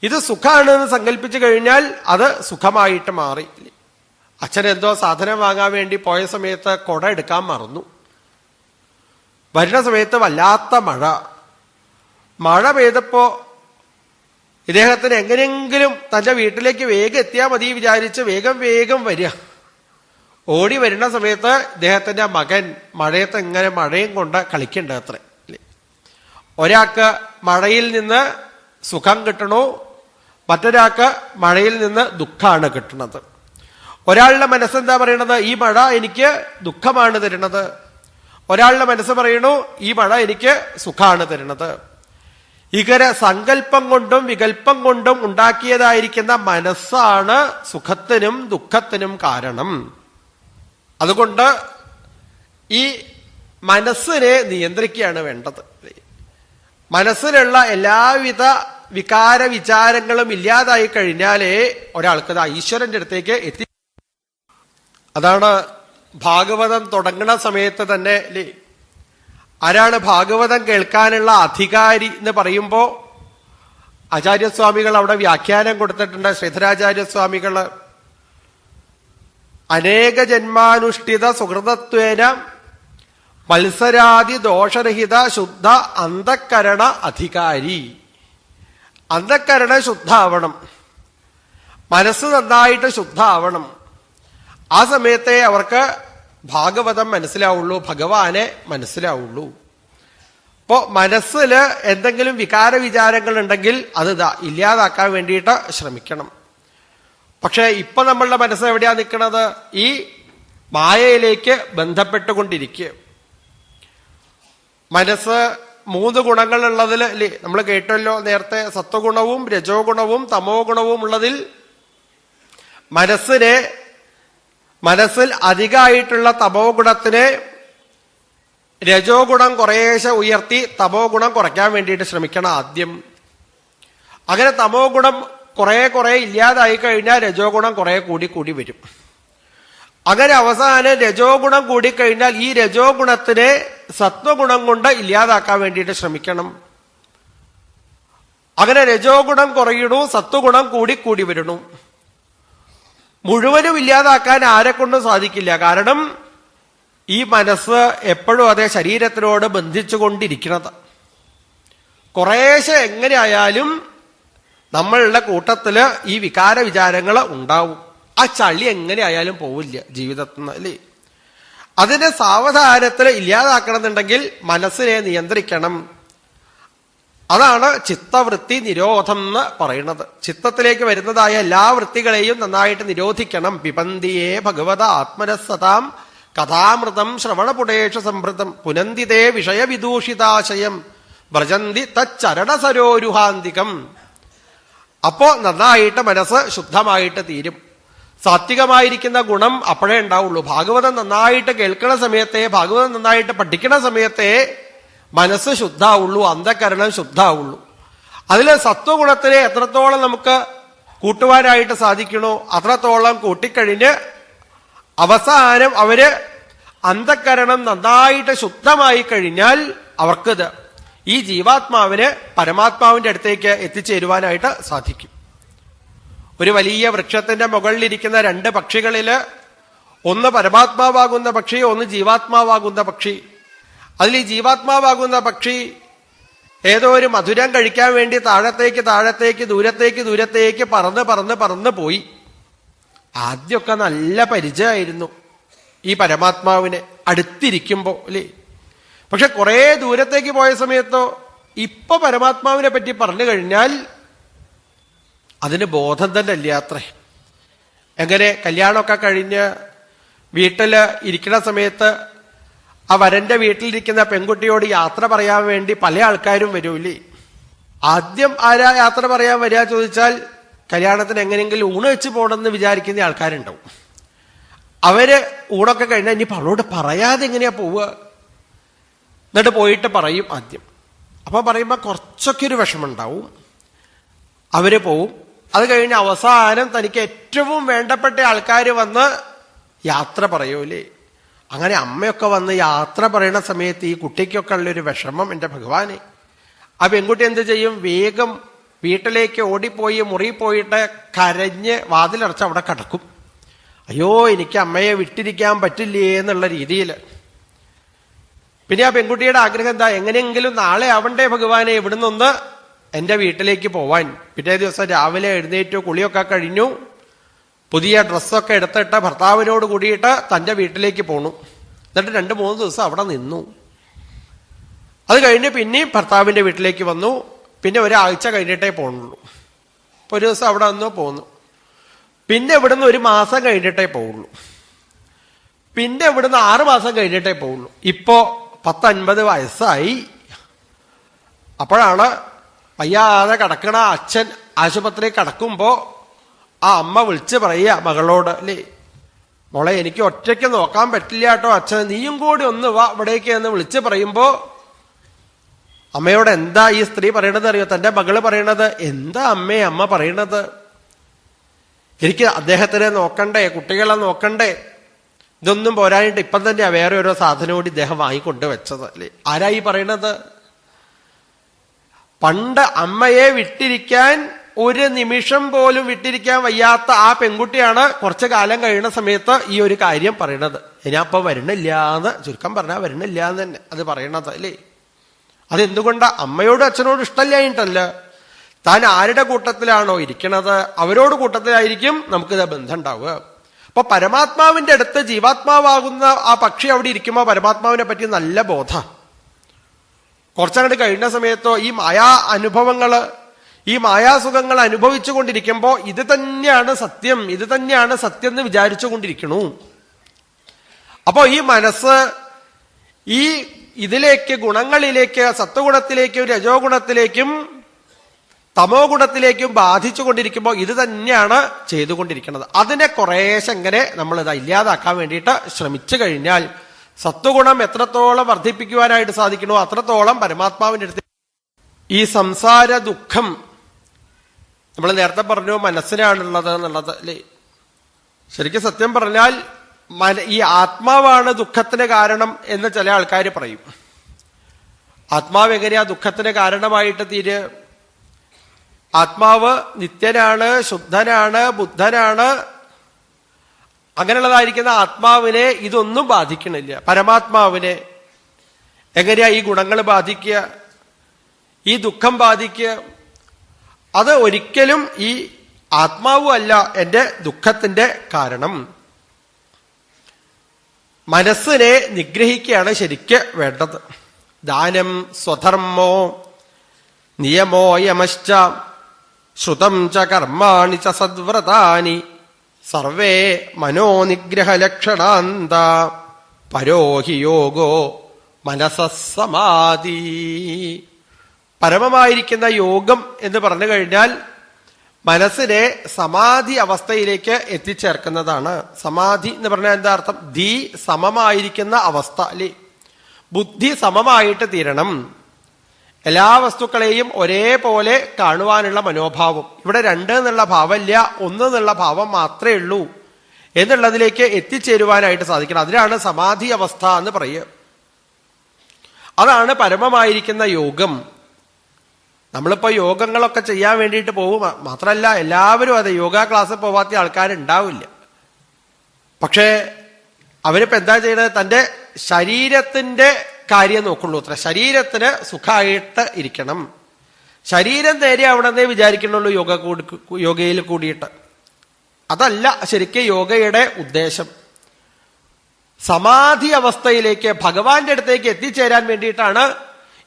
ഇത് സുഖമാണ് എന്ന് സങ്കല്പിച്ചു കഴിഞ്ഞാൽ അത് സുഖമായിട്ട് മാറി. അച്ഛൻ എന്തോ സാധനം വാങ്ങാൻ വേണ്ടി പോയ സമയത്ത് കുട എടുക്കാൻ മറന്നു. വരുന്ന സമയത്ത് വല്ലാത്ത മഴ പെയ്തപ്പോ ഇദ്ദേഹത്തിന് എങ്ങനെയെങ്കിലും തന്റെ വീട്ടിലേക്ക് വേഗം എത്തിയാൽ മതി വിചാരിച്ച് വേഗം വരിക. ഓടി വരുന്ന സമയത്ത് ഇദ്ദേഹത്തിന്റെ മകൻ മഴയത്ത് ഇങ്ങനെ മഴയും കൊണ്ട് കളിക്കണ്ട അത്ര. ഒരാൾക്ക് മഴയിൽ നിന്ന് സുഖം കിട്ടണു, മറ്റൊരാൾക്ക് മഴയിൽ നിന്ന് ദുഃഖമാണ് കിട്ടുന്നത്. ഒരാളുടെ മനസ്സെന്താ പറയണത്? ഈ മഴ എനിക്ക് ദുഃഖമാണ് തരുന്നത്. ഒരാളുടെ മനസ്സ് പറയണു ഈ മഴ എനിക്ക് സുഖമാണ് തരുന്നത്. ഇങ്ങനെ സങ്കല്പം കൊണ്ടും വികല്പം കൊണ്ടും ഉണ്ടാക്കിയതായിരിക്കുന്ന മനസ്സാണ് സുഖത്തിനും ദുഃഖത്തിനും കാരണം. അതുകൊണ്ട് ഈ മനസ്സിനെ നിയന്ത്രിക്കുകയാണ് വേണ്ടത്. മനസ്സിലുള്ള എല്ലാവിധ വികാര വിചാരങ്ങളും ഇല്ലാതായി കഴിഞ്ഞാലേ ഒരാൾക്ക് ഈശ്വരന്റെ അടുത്തേക്ക് എത്തി. അതാണ് ഭാഗവതം തുടങ്ങുന്ന സമയത്ത് തന്നെ അല്ലേ, ആരാണ് ഭാഗവതം കേൾക്കാനുള്ള അധികാരി എന്ന് പറയുമ്പോ ആചാര്യസ്വാമികൾ അവിടെ വ്യാഖ്യാനം കൊടുത്തിട്ടുണ്ട്. ശ്രീധരാചാര്യസ്വാമികള് അനേക ജന്മാനുഷ്ഠിത സുഹൃതത്വേന മത്സരാദി ദോഷരഹിത ശുദ്ധ അന്ധക്കരണ അധികാരി. അന്ധക്കരണ ശുദ്ധാവണം, മനസ്സ് നന്നായിട്ട് ശുദ്ധാവണം. ആ സമയത്തെ അവർക്ക് ഭാഗവതം മനസ്സിലാവുള്ളൂ, ഭഗവാനെ മനസ്സിലാവുള്ളൂ. അപ്പോ മനസ്സിൽ എന്തെങ്കിലും വികാര വിചാരങ്ങൾ ഉണ്ടെങ്കിൽ അത് ഇല്ലാതാക്കാൻ വേണ്ടിയിട്ട് ശ്രമിക്കണം. പക്ഷെ ഇപ്പൊ നമ്മളുടെ മനസ്സ് എവിടെയാ നിൽക്കുന്നത്? ഈ മായയിലേക്ക് ബന്ധപ്പെട്ടുകൊണ്ടിരിക്കുക. മനസ്സ് 3 ഗുണങ്ങളുള്ളതിൽ അല്ലേ, നമ്മൾ കേട്ടല്ലോ നേരത്തെ, സത്വഗുണവും രജോ ഗുണവും തമോ ഗുണവും ഉള്ളതിൽ മനസ്സിൽ അധികമായിട്ടുള്ള തമോ ഗുണത്തിനെ രജോ ഗുണം കുറേശ്ശെ ഉയർത്തി തമോ ഗുണം കുറയ്ക്കാൻ വേണ്ടിയിട്ട് ശ്രമിക്കണം ആദ്യം. അങ്ങനെ തമോ ഗുണം കുറെ ഇല്ലാതായി കഴിഞ്ഞാൽ രജോ ഗുണം കുറെ കൂടി വരും. അങ്ങനെ അവസാനം രജോ ഗുണം കൂടിക്കഴിഞ്ഞാൽ ഈ രജോ ഗുണത്തിനെ സത്വഗുണം കൊണ്ട് ഇല്ലാതാക്കാൻ വേണ്ടിയിട്ട് ശ്രമിക്കണം. അങ്ങനെ രജോ ഗുണം കുറയണു, സത്വഗുണം കൂടി വരണു. മുഴുവനും ഇല്ലാതാക്കാൻ ആരെക്കൊണ്ടും സാധിക്കില്ല. കാരണം ഈ മനസ്സ് എപ്പോഴും അതേ ശരീരത്തിനോട് ബന്ധിച്ചുകൊണ്ടിരിക്കുന്നത്. കുറേശ്ശെ എങ്ങനെയായാലും നമ്മളുടെ കൂട്ടത്തില് ഈ വികാര വിചാരങ്ങൾ ഉണ്ടാവും. ആ ചളി എങ്ങനെയായാലും പോവില്ല ജീവിതത്തിൽ നിന്ന് അല്ലേ. അതിനെ സാവധാനത്തിൽ ഇല്ലാതാക്കണം എന്നുണ്ടെങ്കിൽ മനസ്സിനെ നിയന്ത്രിക്കണം. അതാണ് ചിത്തവൃത്തി നിരോധം എന്ന് പറയുന്നത്. ചിത്തത്തിലേക്ക് വരുന്നതായ എല്ലാ വൃത്തികളെയും നന്നായിട്ട് നിരോധിക്കണം. പിബന്തിയേ ഭഗവത ആത്മരസതാം കഥാമൃതം ശ്രവണപുടേഷ സംഭൃതം പുനന്തിതേ വിഷയവിദൂഷിതാശയം വ്രജന്തി തച്ചരണസരോരുഹാന്തികം. അപ്പോ നന്നായിട്ട് മനസ്സ് ശുദ്ധമായിട്ട് തീരും. സാത്വികമായിരിക്കുന്ന ഗുണം അപ്പോഴേ ഉണ്ടാവുള്ളൂ. ഭാഗവതം നന്നായിട്ട് കേൾക്കണ സമയത്തെ, ഭാഗവതം നന്നായിട്ട് പഠിക്കണ സമയത്തെ മനസ്സ് ശുദ്ധാവുള്ളൂ, അന്ധകരണം ശുദ്ധാവുള്ളൂ. അതിൽ സത്വഗുണത്തിനെ എത്രത്തോളം നമുക്ക് കൂട്ടുവാനായിട്ട് സാധിക്കണോ അത്രത്തോളം കൂട്ടിക്കഴിഞ്ഞ് അവസാനം അവര് അന്ധകരണം നന്നായിട്ട് ശുദ്ധമായി കഴിഞ്ഞാൽ അവർക്കിത് ഈ ജീവാത്മാവിന് പരമാത്മാവിന്റെ അടുത്തേക്ക് എത്തിച്ചേരുവാനായിട്ട് സാധിക്കും. ഒരു വലിയ വൃക്ഷത്തിന്റെ മുകളിലിരിക്കുന്ന രണ്ട് പക്ഷികളില് ഒന്ന് പരമാത്മാവാകുന്ന പക്ഷി, ഒന്ന് ജീവാത്മാവാകുന്ന പക്ഷി. അതിൽ ഈ ജീവാത്മാവാകുന്ന പക്ഷി ഏതോ ഒരു മധുരം കഴിക്കാൻ വേണ്ടി താഴത്തേക്ക് താഴത്തേക്ക് ദൂരത്തേക്ക് ദൂരത്തേക്ക് പറന്ന് പറന്ന് പറന്ന് പോയി. ആദ്യമൊക്കെ നല്ല പരിചയമായിരുന്നു ഈ പരമാത്മാവിനെ അടുത്തിരിക്കുമ്പോ, അല്ലേ? പക്ഷെ കുറെ ദൂരത്തേക്ക് പോയ സമയത്തോ ഇപ്പൊ പരമാത്മാവിനെ പറ്റി പറഞ്ഞു കഴിഞ്ഞാൽ അതിന് ബോധം തന്നെ ഇല്ലാത്രേ. എങ്ങനെ കല്യാണമൊക്കെ കഴിഞ്ഞ് വീട്ടില് ഇരിക്കുന്ന സമയത്ത് ആ വരന്റെ വീട്ടിലിരിക്കുന്ന പെൺകുട്ടിയോട് യാത്ര പറയാൻ വേണ്ടി പല ആൾക്കാരും വരൂലേ? ആദ്യം ആരാ യാത്ര പറയാൻ വരിക ചോദിച്ചാൽ കല്യാണത്തിന് എങ്ങനെയെങ്കിലും ഊണ് വെച്ച് പോകണമെന്ന് വിചാരിക്കുന്ന ആൾക്കാരുണ്ടാവും. അവര് ഊണൊക്കെ കഴിഞ്ഞാൽ ഇനി അവളോട് പറയാതെ എങ്ങനെയാ പോവുക? എന്നിട്ട് പോയിട്ട് പറയും ആദ്യം. അപ്പൊ പറയുമ്പോ കുറച്ചൊക്കെ ഒരു വിഷമുണ്ടാവും. അവര് പോവും. അത് കഴിഞ്ഞ് അവസാനം തനിക്ക് ഏറ്റവും വേണ്ടപ്പെട്ട ആൾക്കാർ വന്ന് യാത്ര പറയൂലേ? അങ്ങനെ അമ്മയൊക്കെ വന്ന് യാത്ര പറയുന്ന സമയത്ത് ഈ കുട്ടിക്കൊക്കെ ഉള്ളൊരു വിഷമം, എൻ്റെ ഭഗവാനെ. ആ പെൺകുട്ടി എന്ത് ചെയ്യും? വേഗം വീട്ടിലേക്ക് ഓടിപ്പോയി മുറി പോയിട്ട് കരഞ്ഞ് വാതിലടച്ച് അവിടെ കിടക്കും. അയ്യോ, എനിക്ക് അമ്മയെ വിട്ടിരിക്കാൻ പറ്റില്ലേ എന്നുള്ള രീതിയിൽ. പിന്നെ ആ പെൺകുട്ടിയുടെ ആഗ്രഹം എന്താ? എങ്ങനെയെങ്കിലും നാളെ ആവണ്ടേ ഭഗവാനെ ഇവിടുന്നൊന്ന് എന്റെ വീട്ടിലേക്ക് പോവാൻ. പിറ്റേ ദിവസം രാവിലെ എഴുന്നേറ്റു, കുളിയൊക്കെ കഴിഞ്ഞു, പുതിയ ഡ്രസ്സൊക്കെ എടുത്തിട്ട് ഭർത്താവിനോട് കൂടിയിട്ട് തന്റെ വീട്ടിലേക്ക് പോണു. എന്നിട്ട് 2-3 ദിവസം അവിടെ നിന്നു. അത് കഴിഞ്ഞ് പിന്നെയും ഭർത്താവിന്റെ വീട്ടിലേക്ക് വന്നു. പിന്നെ ഒരാഴ്ച കഴിഞ്ഞിട്ടേ പോണുള്ളൂ. ഇപ്പൊ ഒരു ദിവസം അവിടെ വന്നു പോന്നു. പിന്നെ ഇവിടുന്ന് 1 മാസം കഴിഞ്ഞിട്ടേ പോവുള്ളൂ. പിന്നെ ഇവിടുന്ന് 6 മാസം കഴിഞ്ഞിട്ടേ പോവുള്ളൂ. ഇപ്പോ 10-50 വയസ്സായി. അപ്പോഴാണ് വയ്യാതെ കിടക്കണ അച്ഛൻ ആശുപത്രി കിടക്കുമ്പോ ആ അമ്മ വിളിച്ച് പറയുക മകളോട്, അല്ലേ, മോളെ എനിക്ക് ഒറ്റയ്ക്ക് നോക്കാൻ പറ്റില്ല കേട്ടോ അച്ഛൻ, നീയും കൂടി ഒന്ന് വാ ഇവിടേക്ക് എന്ന് വിളിച്ച് പറയുമ്പോ അമ്മയോട് എന്താ ഈ സ്ത്രീ പറയണത് അറിയോ? തന്റെ മകള് പറയണത് എന്താ അമ്മ പറയണത്? എനിക്ക് അദ്ദേഹത്തിനെ നോക്കണ്ടേ, കുട്ടികളെ നോക്കണ്ടേ? ഇതൊന്നും പോരായിട്ട് ഇപ്പം തന്നെയാ വേറെ ഓരോ സാധനം കൂടി ഇദ്ദേഹം വാങ്ങിക്കൊണ്ട് വെച്ചത്, അല്ലേ? ആരായി പറയണത്? പണ്ട് അമ്മയെ വിട്ടിരിക്കാൻ 1 നിമിഷം പോലും വിട്ടിരിക്കാൻ വയ്യാത്ത ആ പെൺകുട്ടിയാണ് കുറച്ചു കാലം കഴിയുന്ന സമയത്ത് ഈ ഒരു കാര്യം പറയണത്. ഇനിയപ്പോ വരണില്ല എന്ന്, ചുരുക്കം പറഞ്ഞാൽ വരണില്ല എന്ന് തന്നെ അത് പറയണത്, അല്ലേ? അതെന്തുകൊണ്ടാ? അമ്മയോടും അച്ഛനോടും ഇഷ്ടമില്ലായിട്ടല്ല. താൻ ആരുടെ കൂട്ടത്തിലാണോ ഇരിക്കണത് അവരോട് കൂട്ടത്തിലായിരിക്കും നമുക്കിത് ബന്ധം ഉണ്ടാവുക. അപ്പൊ പരമാത്മാവിന്റെ അടുത്ത് ജീവാത്മാവാകുന്ന ആ പക്ഷി അവിടെ ഇരിക്കുമ്പോൾ പരമാത്മാവിനെ പറ്റി നല്ല ബോധം. കുറച്ചങ്ങോട്ട് കഴിഞ്ഞ സമയത്തോ ഈ മായാ അനുഭവങ്ങള്, ഈ മായാസുഖങ്ങൾ അനുഭവിച്ചു കൊണ്ടിരിക്കുമ്പോ ഇത് തന്നെയാണ് സത്യം, ഇത് തന്നെയാണ് സത്യം എന്ന് വിചാരിച്ചു കൊണ്ടിരിക്കണു. അപ്പോ ഈ മനസ്സ് ഈ ഇതിലേക്ക്, ഗുണങ്ങളിലേക്ക്, സത്വഗുണത്തിലേക്കും രജോ ഗുണത്തിലേക്കും തമോ ഗുണത്തിലേക്കും ബാധിച്ചു കൊണ്ടിരിക്കുമ്പോൾ ഇത് തന്നെയാണ് ചെയ്തുകൊണ്ടിരിക്കുന്നത്. അതിനെ കുറേശ്ശെ എങ്ങനെ നമ്മളിത് ഇല്ലാതാക്കാൻ വേണ്ടിയിട്ട് ശ്രമിച്ചു കഴിഞ്ഞാൽ സത്വഗുണം എത്രത്തോളം വർദ്ധിപ്പിക്കുവാനായിട്ട് സാധിക്കണോ അത്രത്തോളം പരമാത്മാവിന്റെ അടുത്ത് ഈ സംസാര ദുഃഖം, നമ്മൾ നേരത്തെ പറഞ്ഞു മനസ്സിനാണുള്ളത് എന്നുള്ളത്, അല്ലേ? ശരിക്കും സത്യം പറഞ്ഞാൽ ഈ ആത്മാവാണ് ദുഃഖത്തിന് കാരണം എന്ന് ചില ആൾക്കാർ പറയും. ആത്മാവ് എങ്ങനെയാ ദുഃഖത്തിന് കാരണമായിട്ട് തീരെ? ആത്മാവ് നിത്യനാണ്, ശുദ്ധനാണ്, ബുദ്ധനാണ്. അങ്ങനെയുള്ളതായിരിക്കുന്ന ആത്മാവിനെ ഇതൊന്നും ബാധിക്കണില്ല. പരമാത്മാവിനെ എങ്ങനെയാ ഈ ഗുണങ്ങൾ ബാധിക്കുക, ഈ ദുഃഖം ബാധിക്കുക? അത് ഒരിക്കലും ഈ ആത്മാവും അല്ല എന്റെ ദുഃഖത്തിന്റെ കാരണം. മനസ്സിനെ നിഗ്രഹിക്കുകയാണ് ശരിക്ക് വേണ്ടത്. ദാനം സ്വധർമ്മോ നിയമോയമശ്ച ശ്രുതം ച കർമാണി ച സദ്വ്രതാനി സർവേ മനോനിഗ്രഹലക്ഷണാന്ത പരോഹി യോഗോ മനസസമാധി. പരമമായിരിക്കുന്ന യോഗം എന്ന് പറഞ്ഞു കഴിഞ്ഞാൽ മനസ്സിനെ സമാധി അവസ്ഥയിലേക്ക് എത്തിച്ചേർക്കുന്നതാണ്. സമാധി എന്ന് പറഞ്ഞാൽ എന്താ അർത്ഥം? ധി സമമായിരിക്കുന്ന അവസ്ഥ അല്ലേ? ബുദ്ധി സമമായിട്ട് തീരണം. എല്ലാ വസ്തുക്കളെയും ഒരേപോലെ കാണുവാനുള്ള മനോഭാവം. ഇവിടെ രണ്ട് എന്നുള്ള ഭാവമില്ല, ഒന്ന് എന്നുള്ള ഭാവം മാത്രമേ ഉള്ളൂ എന്നുള്ളതിലേക്ക് എത്തിച്ചേരുവാനായിട്ട് സാധിക്കണം. അതിനാണ് സമാധി അവസ്ഥ എന്ന് പറയുക. അതാണ് പരമമായിരിക്കുന്ന യോഗം. നമ്മളിപ്പോ യോഗങ്ങളൊക്കെ ചെയ്യാൻ വേണ്ടിയിട്ട് പോകും. മാത്രമല്ല എല്ലാവരും അതെ, യോഗ ക്ലാസ്സിൽ പോവാത്ത ആൾക്കാരുണ്ടാവില്ല. പക്ഷേ അവരിപ്പോ എന്താ ചെയ്യുന്നത്? തന്റെ ശരീരത്തിന്റെ കാര്യം നോക്കുള്ളൂ അത്ര. ശരീരത്തിന് സുഖമായിട്ട് ഇരിക്കണം, ശരീരം നേരെയാവണമെന്നേ വിചാരിക്കണുള്ളൂ യോഗയിൽ കൂടിയിട്ട്. അതല്ല ശരിക്കും യോഗയുടെ ഉദ്ദേശം. സമാധി അവസ്ഥയിലേക്ക് ഭഗവാന്റെ അടുത്തേക്ക് എത്തിച്ചേരാൻ വേണ്ടിയിട്ടാണ്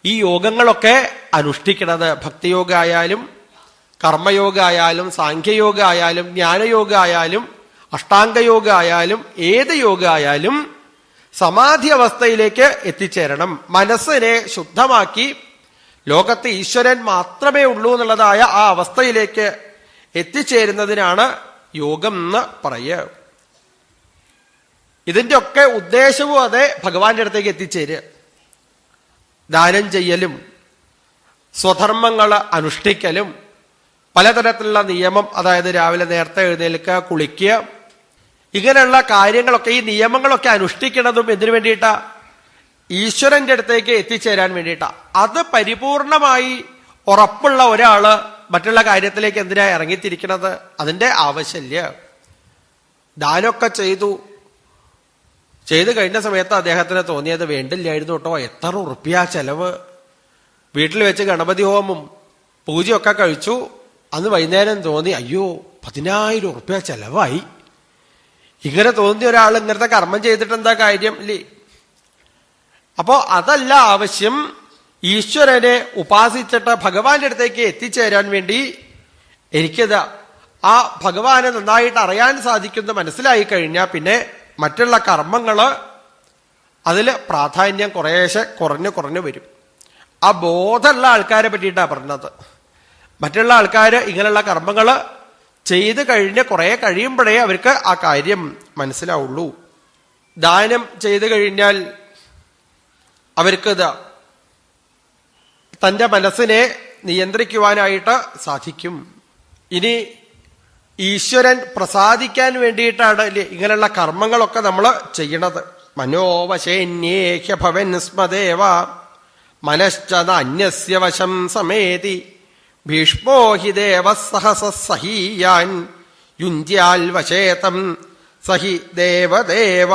ഈ യോഗങ്ങളൊക്കെ അനുഷ്ഠിക്കുന്നത്. ഭക്തിയോഗ ആയാലും കർമ്മയോഗ ആയാലും സാഖ്യയോഗ ആയാലും ജ്ഞാനയോഗ ആയാലും അഷ്ടാംഗയോഗ ആയാലും ഏത് യോഗ ആയാലും സമാധി അവസ്ഥയിലേക്ക് എത്തിച്ചേരണം. മനസ്സിനെ ശുദ്ധമാക്കി ലോകത്ത് ഈശ്വരൻ മാത്രമേ ഉള്ളൂ എന്നുള്ളതായ ആ അവസ്ഥയിലേക്ക് എത്തിച്ചേരുന്നതിനാണ് യോഗം എന്ന് പറയുക. ഇതിന്റെ ഒക്കെ ഉദ്ദേശവും അതെ, ഭഗവാന്റെ അടുത്തേക്ക് എത്തിച്ചേരുക. ദാനം ചെയ്യലും സ്വധർമ്മങ്ങൾ അനുഷ്ഠിക്കലും പലതരത്തിലുള്ള നിയമം, അതായത് രാവിലെ നേരത്തെ എഴുന്നേൽക്കുക, കുളിക്കുക, ഇങ്ങനെയുള്ള കാര്യങ്ങളൊക്കെ ഈ നിയമങ്ങളൊക്കെ അനുഷ്ഠിക്കുന്നതും എന്തിനു വേണ്ടിയിട്ടാ? ഈശ്വരന്റെ അടുത്തേക്ക് എത്തിച്ചേരാൻ വേണ്ടിയിട്ടാ. അത് പരിപൂർണമായി ഉറപ്പുള്ള ഒരാള് മറ്റുള്ള കാര്യത്തിലേക്ക് എന്തിനാ ഇറങ്ങിത്തിരിക്കുന്നത്? അതിന്റെ ആവശ്യമില്ല. ദാനമൊക്കെ ചെയ്തു കഴിഞ്ഞ സമയത്ത് അദ്ദേഹത്തിന് തോന്നിയത് വേണ്ടില്ലായിരുന്നു കേട്ടോ. എത്ര ഉറുപ്പ്യ ചെലവ്. വീട്ടിൽ വെച്ച് ഗണപതി ഹോമം പൂജയൊക്കെ കഴിച്ചു. അന്ന് വൈകുന്നേരം തോന്നി, അയ്യോ 10,000 ഉറുപ്പ്യ ചെലവായി. ഇങ്ങനെ തോന്നിയ ഒരാൾ ഇങ്ങനത്തെ കർമ്മം ചെയ്തിട്ട് എന്താ കാര്യം ഇല്ലേ? അപ്പോ അതല്ല ആവശ്യം. ഈശ്വരനെ ഉപാസിച്ചിട്ട് ഭഗവാന്റെ അടുത്തേക്ക് എത്തിച്ചേരാൻ വേണ്ടി എനിക്കത് ആ ഭഗവാനെ നന്നായിട്ട് അറിയാൻ സാധിക്കുന്ന മനസ്സിലായി കഴിഞ്ഞാൽ പിന്നെ മറ്റുള്ള കർമ്മങ്ങള് അതില് പ്രാധാന്യം കുറേശ്ശെ കുറഞ്ഞു വരും. ആ ബോധമുള്ള ആൾക്കാരെ പറ്റിയിട്ടാണ് പറഞ്ഞത്. മറ്റുള്ള ആൾക്കാര് ഇങ്ങനെയുള്ള കർമ്മങ്ങള് ചെയ്ത് കഴിഞ്ഞ് കുറെ കഴിയുമ്പോഴേ അവർക്ക് ആ കാര്യം മനസ്സിലാവുള്ളൂ. ദാനം ചെയ്തു കഴിഞ്ഞാൽ അവർക്ക് തന്റെ മനസ്സിനെ നിയന്ത്രിക്കുവാനായിട്ട് സാധിക്കും. ഇനി ഈശ്വരൻ പ്രസാദിക്കാൻ വേണ്ടിയിട്ടാണ് ഇങ്ങനെയുള്ള കർമ്മങ്ങളൊക്കെ നമ്മൾ ചെയ്യണത്. മനോവശേന്യേഹ്യ ഭവൻ സ്മദേവ മനശ്ചന അന്യസ്യ വശം സമേതി ഭീഷ്മോ ഹി ദേവ സഹസഹീയാൻ യുഞ്ജ്യാൽ വശേതം സഹി ദേവദേവ.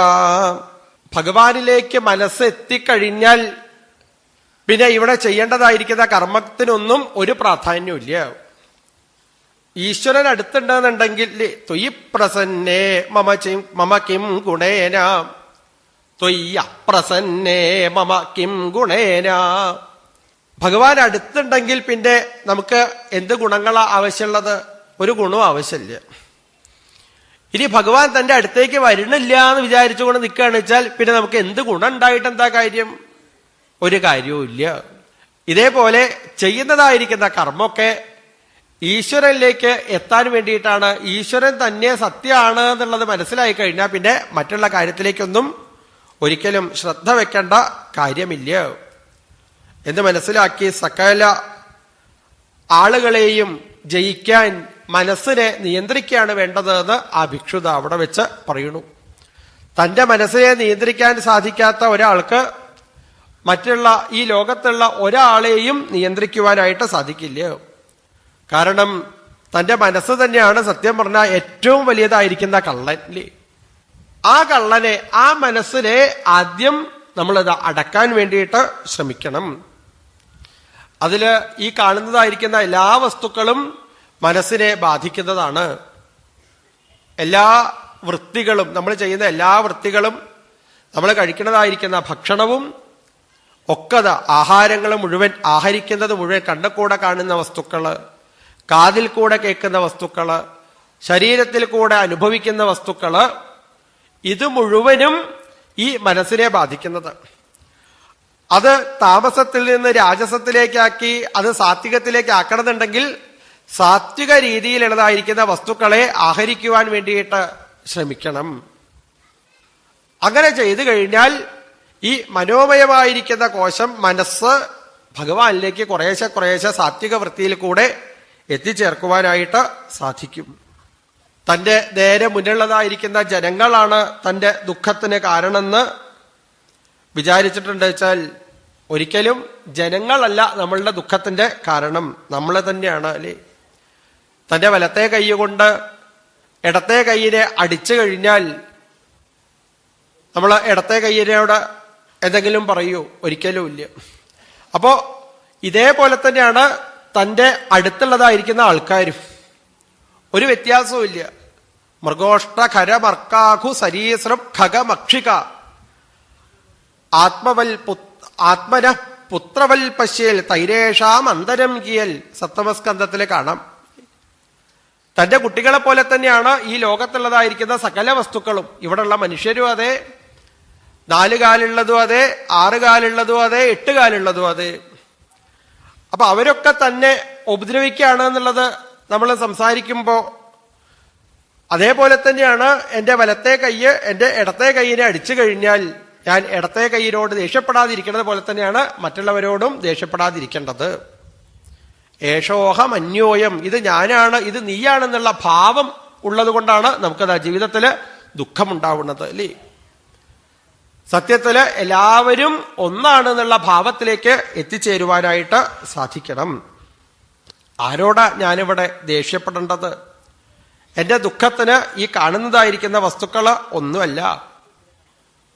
ഭഗവാനിലേക്ക് മനസ്സെത്തിക്കഴിഞ്ഞാൽ പിന്നെ ഇവിടെ ചെയ്യേണ്ടതായിരിക്കുന്ന കർമ്മത്തിനൊന്നും ഒരു പ്രാധാന്യമില്ല. ഈശ്വരൻ അടുത്തുണ്ടെന്നുണ്ടെങ്കിൽ ത്വയി പ്രസന്നേ മമ കിം ഗുണേന ത്വയി അപ്രസന്നേ മമ കിം ഗുണേന. ഭഗവാൻ അടുത്തുണ്ടെങ്കിൽ പിന്നെ നമുക്ക് എന്ത് ഗുണങ്ങളാ ആവശ്യമുള്ളത്? ഒരു ഗുണവും ആവശ്യമില്ല. ഇനി ഭഗവാൻ തന്റെ അടുത്തേക്ക് വരുന്നില്ല എന്ന് വിചാരിച്ചുകൊണ്ട് നിൽക്കുകയാണെന്ന് വെച്ചാൽ പിന്നെ നമുക്ക് എന്ത് ഗുണം ഉണ്ടായിട്ട് എന്താ കാര്യം? ഒരു കാര്യവും ഇല്ല. ഇതേപോലെ ചെയ്യുന്നതായിരിക്കുന്ന കർമ്മമൊക്കെ ഈശ്വരനിലേക്ക് എത്താൻ വേണ്ടിയിട്ടാണ്. ഈശ്വരൻ തന്നെ സത്യമാണ് എന്നുള്ളത് മനസ്സിലായി കഴിഞ്ഞാൽ പിന്നെ മറ്റുള്ള കാര്യത്തിലേക്കൊന്നും ഒരിക്കലും ശ്രദ്ധ വെക്കേണ്ട കാര്യമില്ല എന്ന് മനസ്സിലാക്കി സകല ആളുകളെയും ജയിക്കാൻ മനസ്സിനെ നിയന്ത്രിക്കുകയാണ് വേണ്ടതെന്ന് ആ ഭിക്ഷുത അവിടെ വെച്ച് പറയുന്നു. തന്റെ മനസ്സിനെ നിയന്ത്രിക്കാൻ സാധിക്കാത്ത ഒരാൾക്ക് മറ്റുള്ള ഈ ലോകത്തുള്ള ഒരാളെയും നിയന്ത്രിക്കുവാനായിട്ട് സാധിക്കില്ല. കാരണം തന്റെ മനസ്സ് തന്നെയാണ് സത്യം പറഞ്ഞാൽ ഏറ്റവും വലിയതായിരിക്കുന്ന കള്ളൻ. ആ കള്ളനെ, ആ മനസ്സിനെ ആദ്യം നമ്മളിത് അടക്കാൻ വേണ്ടിയിട്ട് ശ്രമിക്കണം. അതില് ഈ കാണുന്നതായിരിക്കുന്ന എല്ലാ വസ്തുക്കളും മനസ്സിനെ ബാധിക്കുന്നതാണ്. എല്ലാ വൃത്തികളും, നമ്മൾ ചെയ്യുന്ന എല്ലാ വൃത്തികളും, നമ്മൾ കഴിക്കുന്നതായിരിക്കുന്ന ഭക്ഷണവും ഒക്കെ ആഹാരങ്ങൾ മുഴുവൻ, ആഹരിക്കുന്നത് മുഴുവൻ കണ്ണിൽ കൂടെ കാണുന്ന വസ്തുക്കള്, കാതിൽ കൂടെ കേൾക്കുന്ന വസ്തുക്കള്, ശരീരത്തിൽ കൂടെ അനുഭവിക്കുന്ന വസ്തുക്കള്, ഇത് മുഴുവനും ഈ മനസ്സിനെ ബാധിക്കുന്നത്. അത് താമസത്തിൽ നിന്ന് രാജസത്തിലേക്കാക്കി അത് സാത്വികത്തിലേക്ക് ആക്കണമെന്നുണ്ടെങ്കിൽ സാത്വിക രീതിയിലുള്ളതായിരിക്കുന്ന വസ്തുക്കളെ ആഹരിക്കുവാൻ വേണ്ടിയിട്ട് ശ്രമിക്കണം. അങ്ങനെ ചെയ്തു കഴിഞ്ഞാൽ ഈ മനോമയമായിരിക്കുന്ന കോശം, മനസ്സ് ഭഗവാനിലേക്ക് കുറേശ്ശെ കുറേശ്ശെ സാത്വിക വൃത്തിയിൽ കൂടെ എത്തിച്ചേർക്കുവാനായിട്ട് സാധിക്കും. തന്റെ നേരെ മുന്നിലുള്ളതായിരിക്കുന്ന ജനങ്ങളാണ് തന്റെ ദുഃഖത്തിന് കാരണമെന്ന് വിചാരിച്ചിട്ടുണ്ട് വെച്ചാൽ ഒരിക്കലും ജനങ്ങളല്ല നമ്മളുടെ ദുഃഖത്തിന്റെ കാരണം, നമ്മൾ തന്നെയാണ്. അല്ലേ, തന്റെ വലത്തെ കൈ കൊണ്ട് ഇടത്തെ കൈയിനെ അടിച്ചു കഴിഞ്ഞാൽ നമ്മൾ ഇടത്തെ കൈയിനോട് എന്തെങ്കിലും പറയൂ? ഒരിക്കലും ഇല്ല. അപ്പോ ഇതേപോലെ തന്നെയാണ് തന്റെ അടുത്തുള്ളതായിരിക്കുന്ന ആൾക്കാരും. ഒരു വ്യത്യാസവും ഇല്ല. മൃഗോഷ്ട ഖരമർക്കാഖു സരീസൃം ഖഗമക്ഷിക ആത്മന പുത്രവൽ പശ്യേൽ തൈരേഷാം അന്തരം കിയൽ. സപ്തമസ്കന്ധത്തില് കാണാം. തന്റെ കുട്ടികളെ പോലെ തന്നെയാണ് ഈ ലോകത്തുള്ളതായിരിക്കുന്ന സകല വസ്തുക്കളും. ഇവിടെയുള്ള മനുഷ്യരും അതെ, 4 കാലുള്ളതും അതെ, 6 കാലുള്ളതും അതെ, 8 കാലുള്ളതും അതെ. അപ്പൊ അവരൊക്കെ തന്നെ ഉപദ്രവിക്കുകയാണ് എന്നുള്ളത് നമ്മൾ സംസാരിക്കുമ്പോ അതേപോലെ തന്നെയാണ് എന്റെ വലത്തെ കൈയ്യ് എന്റെ ഇടത്തെ കൈയിനെ അടിച്ചു കഴിഞ്ഞാൽ ഞാൻ ഇടത്തെ കൈയിനോട് ദേഷ്യപ്പെടാതിരിക്കുന്നത് പോലെ തന്നെയാണ് മറ്റുള്ളവരോടും ദേഷ്യപ്പെടാതിരിക്കേണ്ടത്. ഏഷോഹം അന്യോയം, ഇത് ഞാനാണ്, ഇത് നീയാണെന്നുള്ള ഭാവം ഉള്ളത് കൊണ്ടാണ് നമുക്കത് ജീവിതത്തില് ദുഃഖമുണ്ടാവുന്നത്. അല്ലേ, സത്യത്തില് എല്ലാവരും ഒന്നാണെന്നുള്ള ഭാവത്തിലേക്ക് എത്തിച്ചേരുവാനായിട്ട് സാധിക്കണം. ആരോടാ ഞാനിവിടെ ദേഷ്യപ്പെടേണ്ടത്? എന്റെ ദുഃഖത്തിന് ഈ കാണുന്നതായിരിക്കുന്ന വസ്തുക്കള് ഒന്നുമല്ല.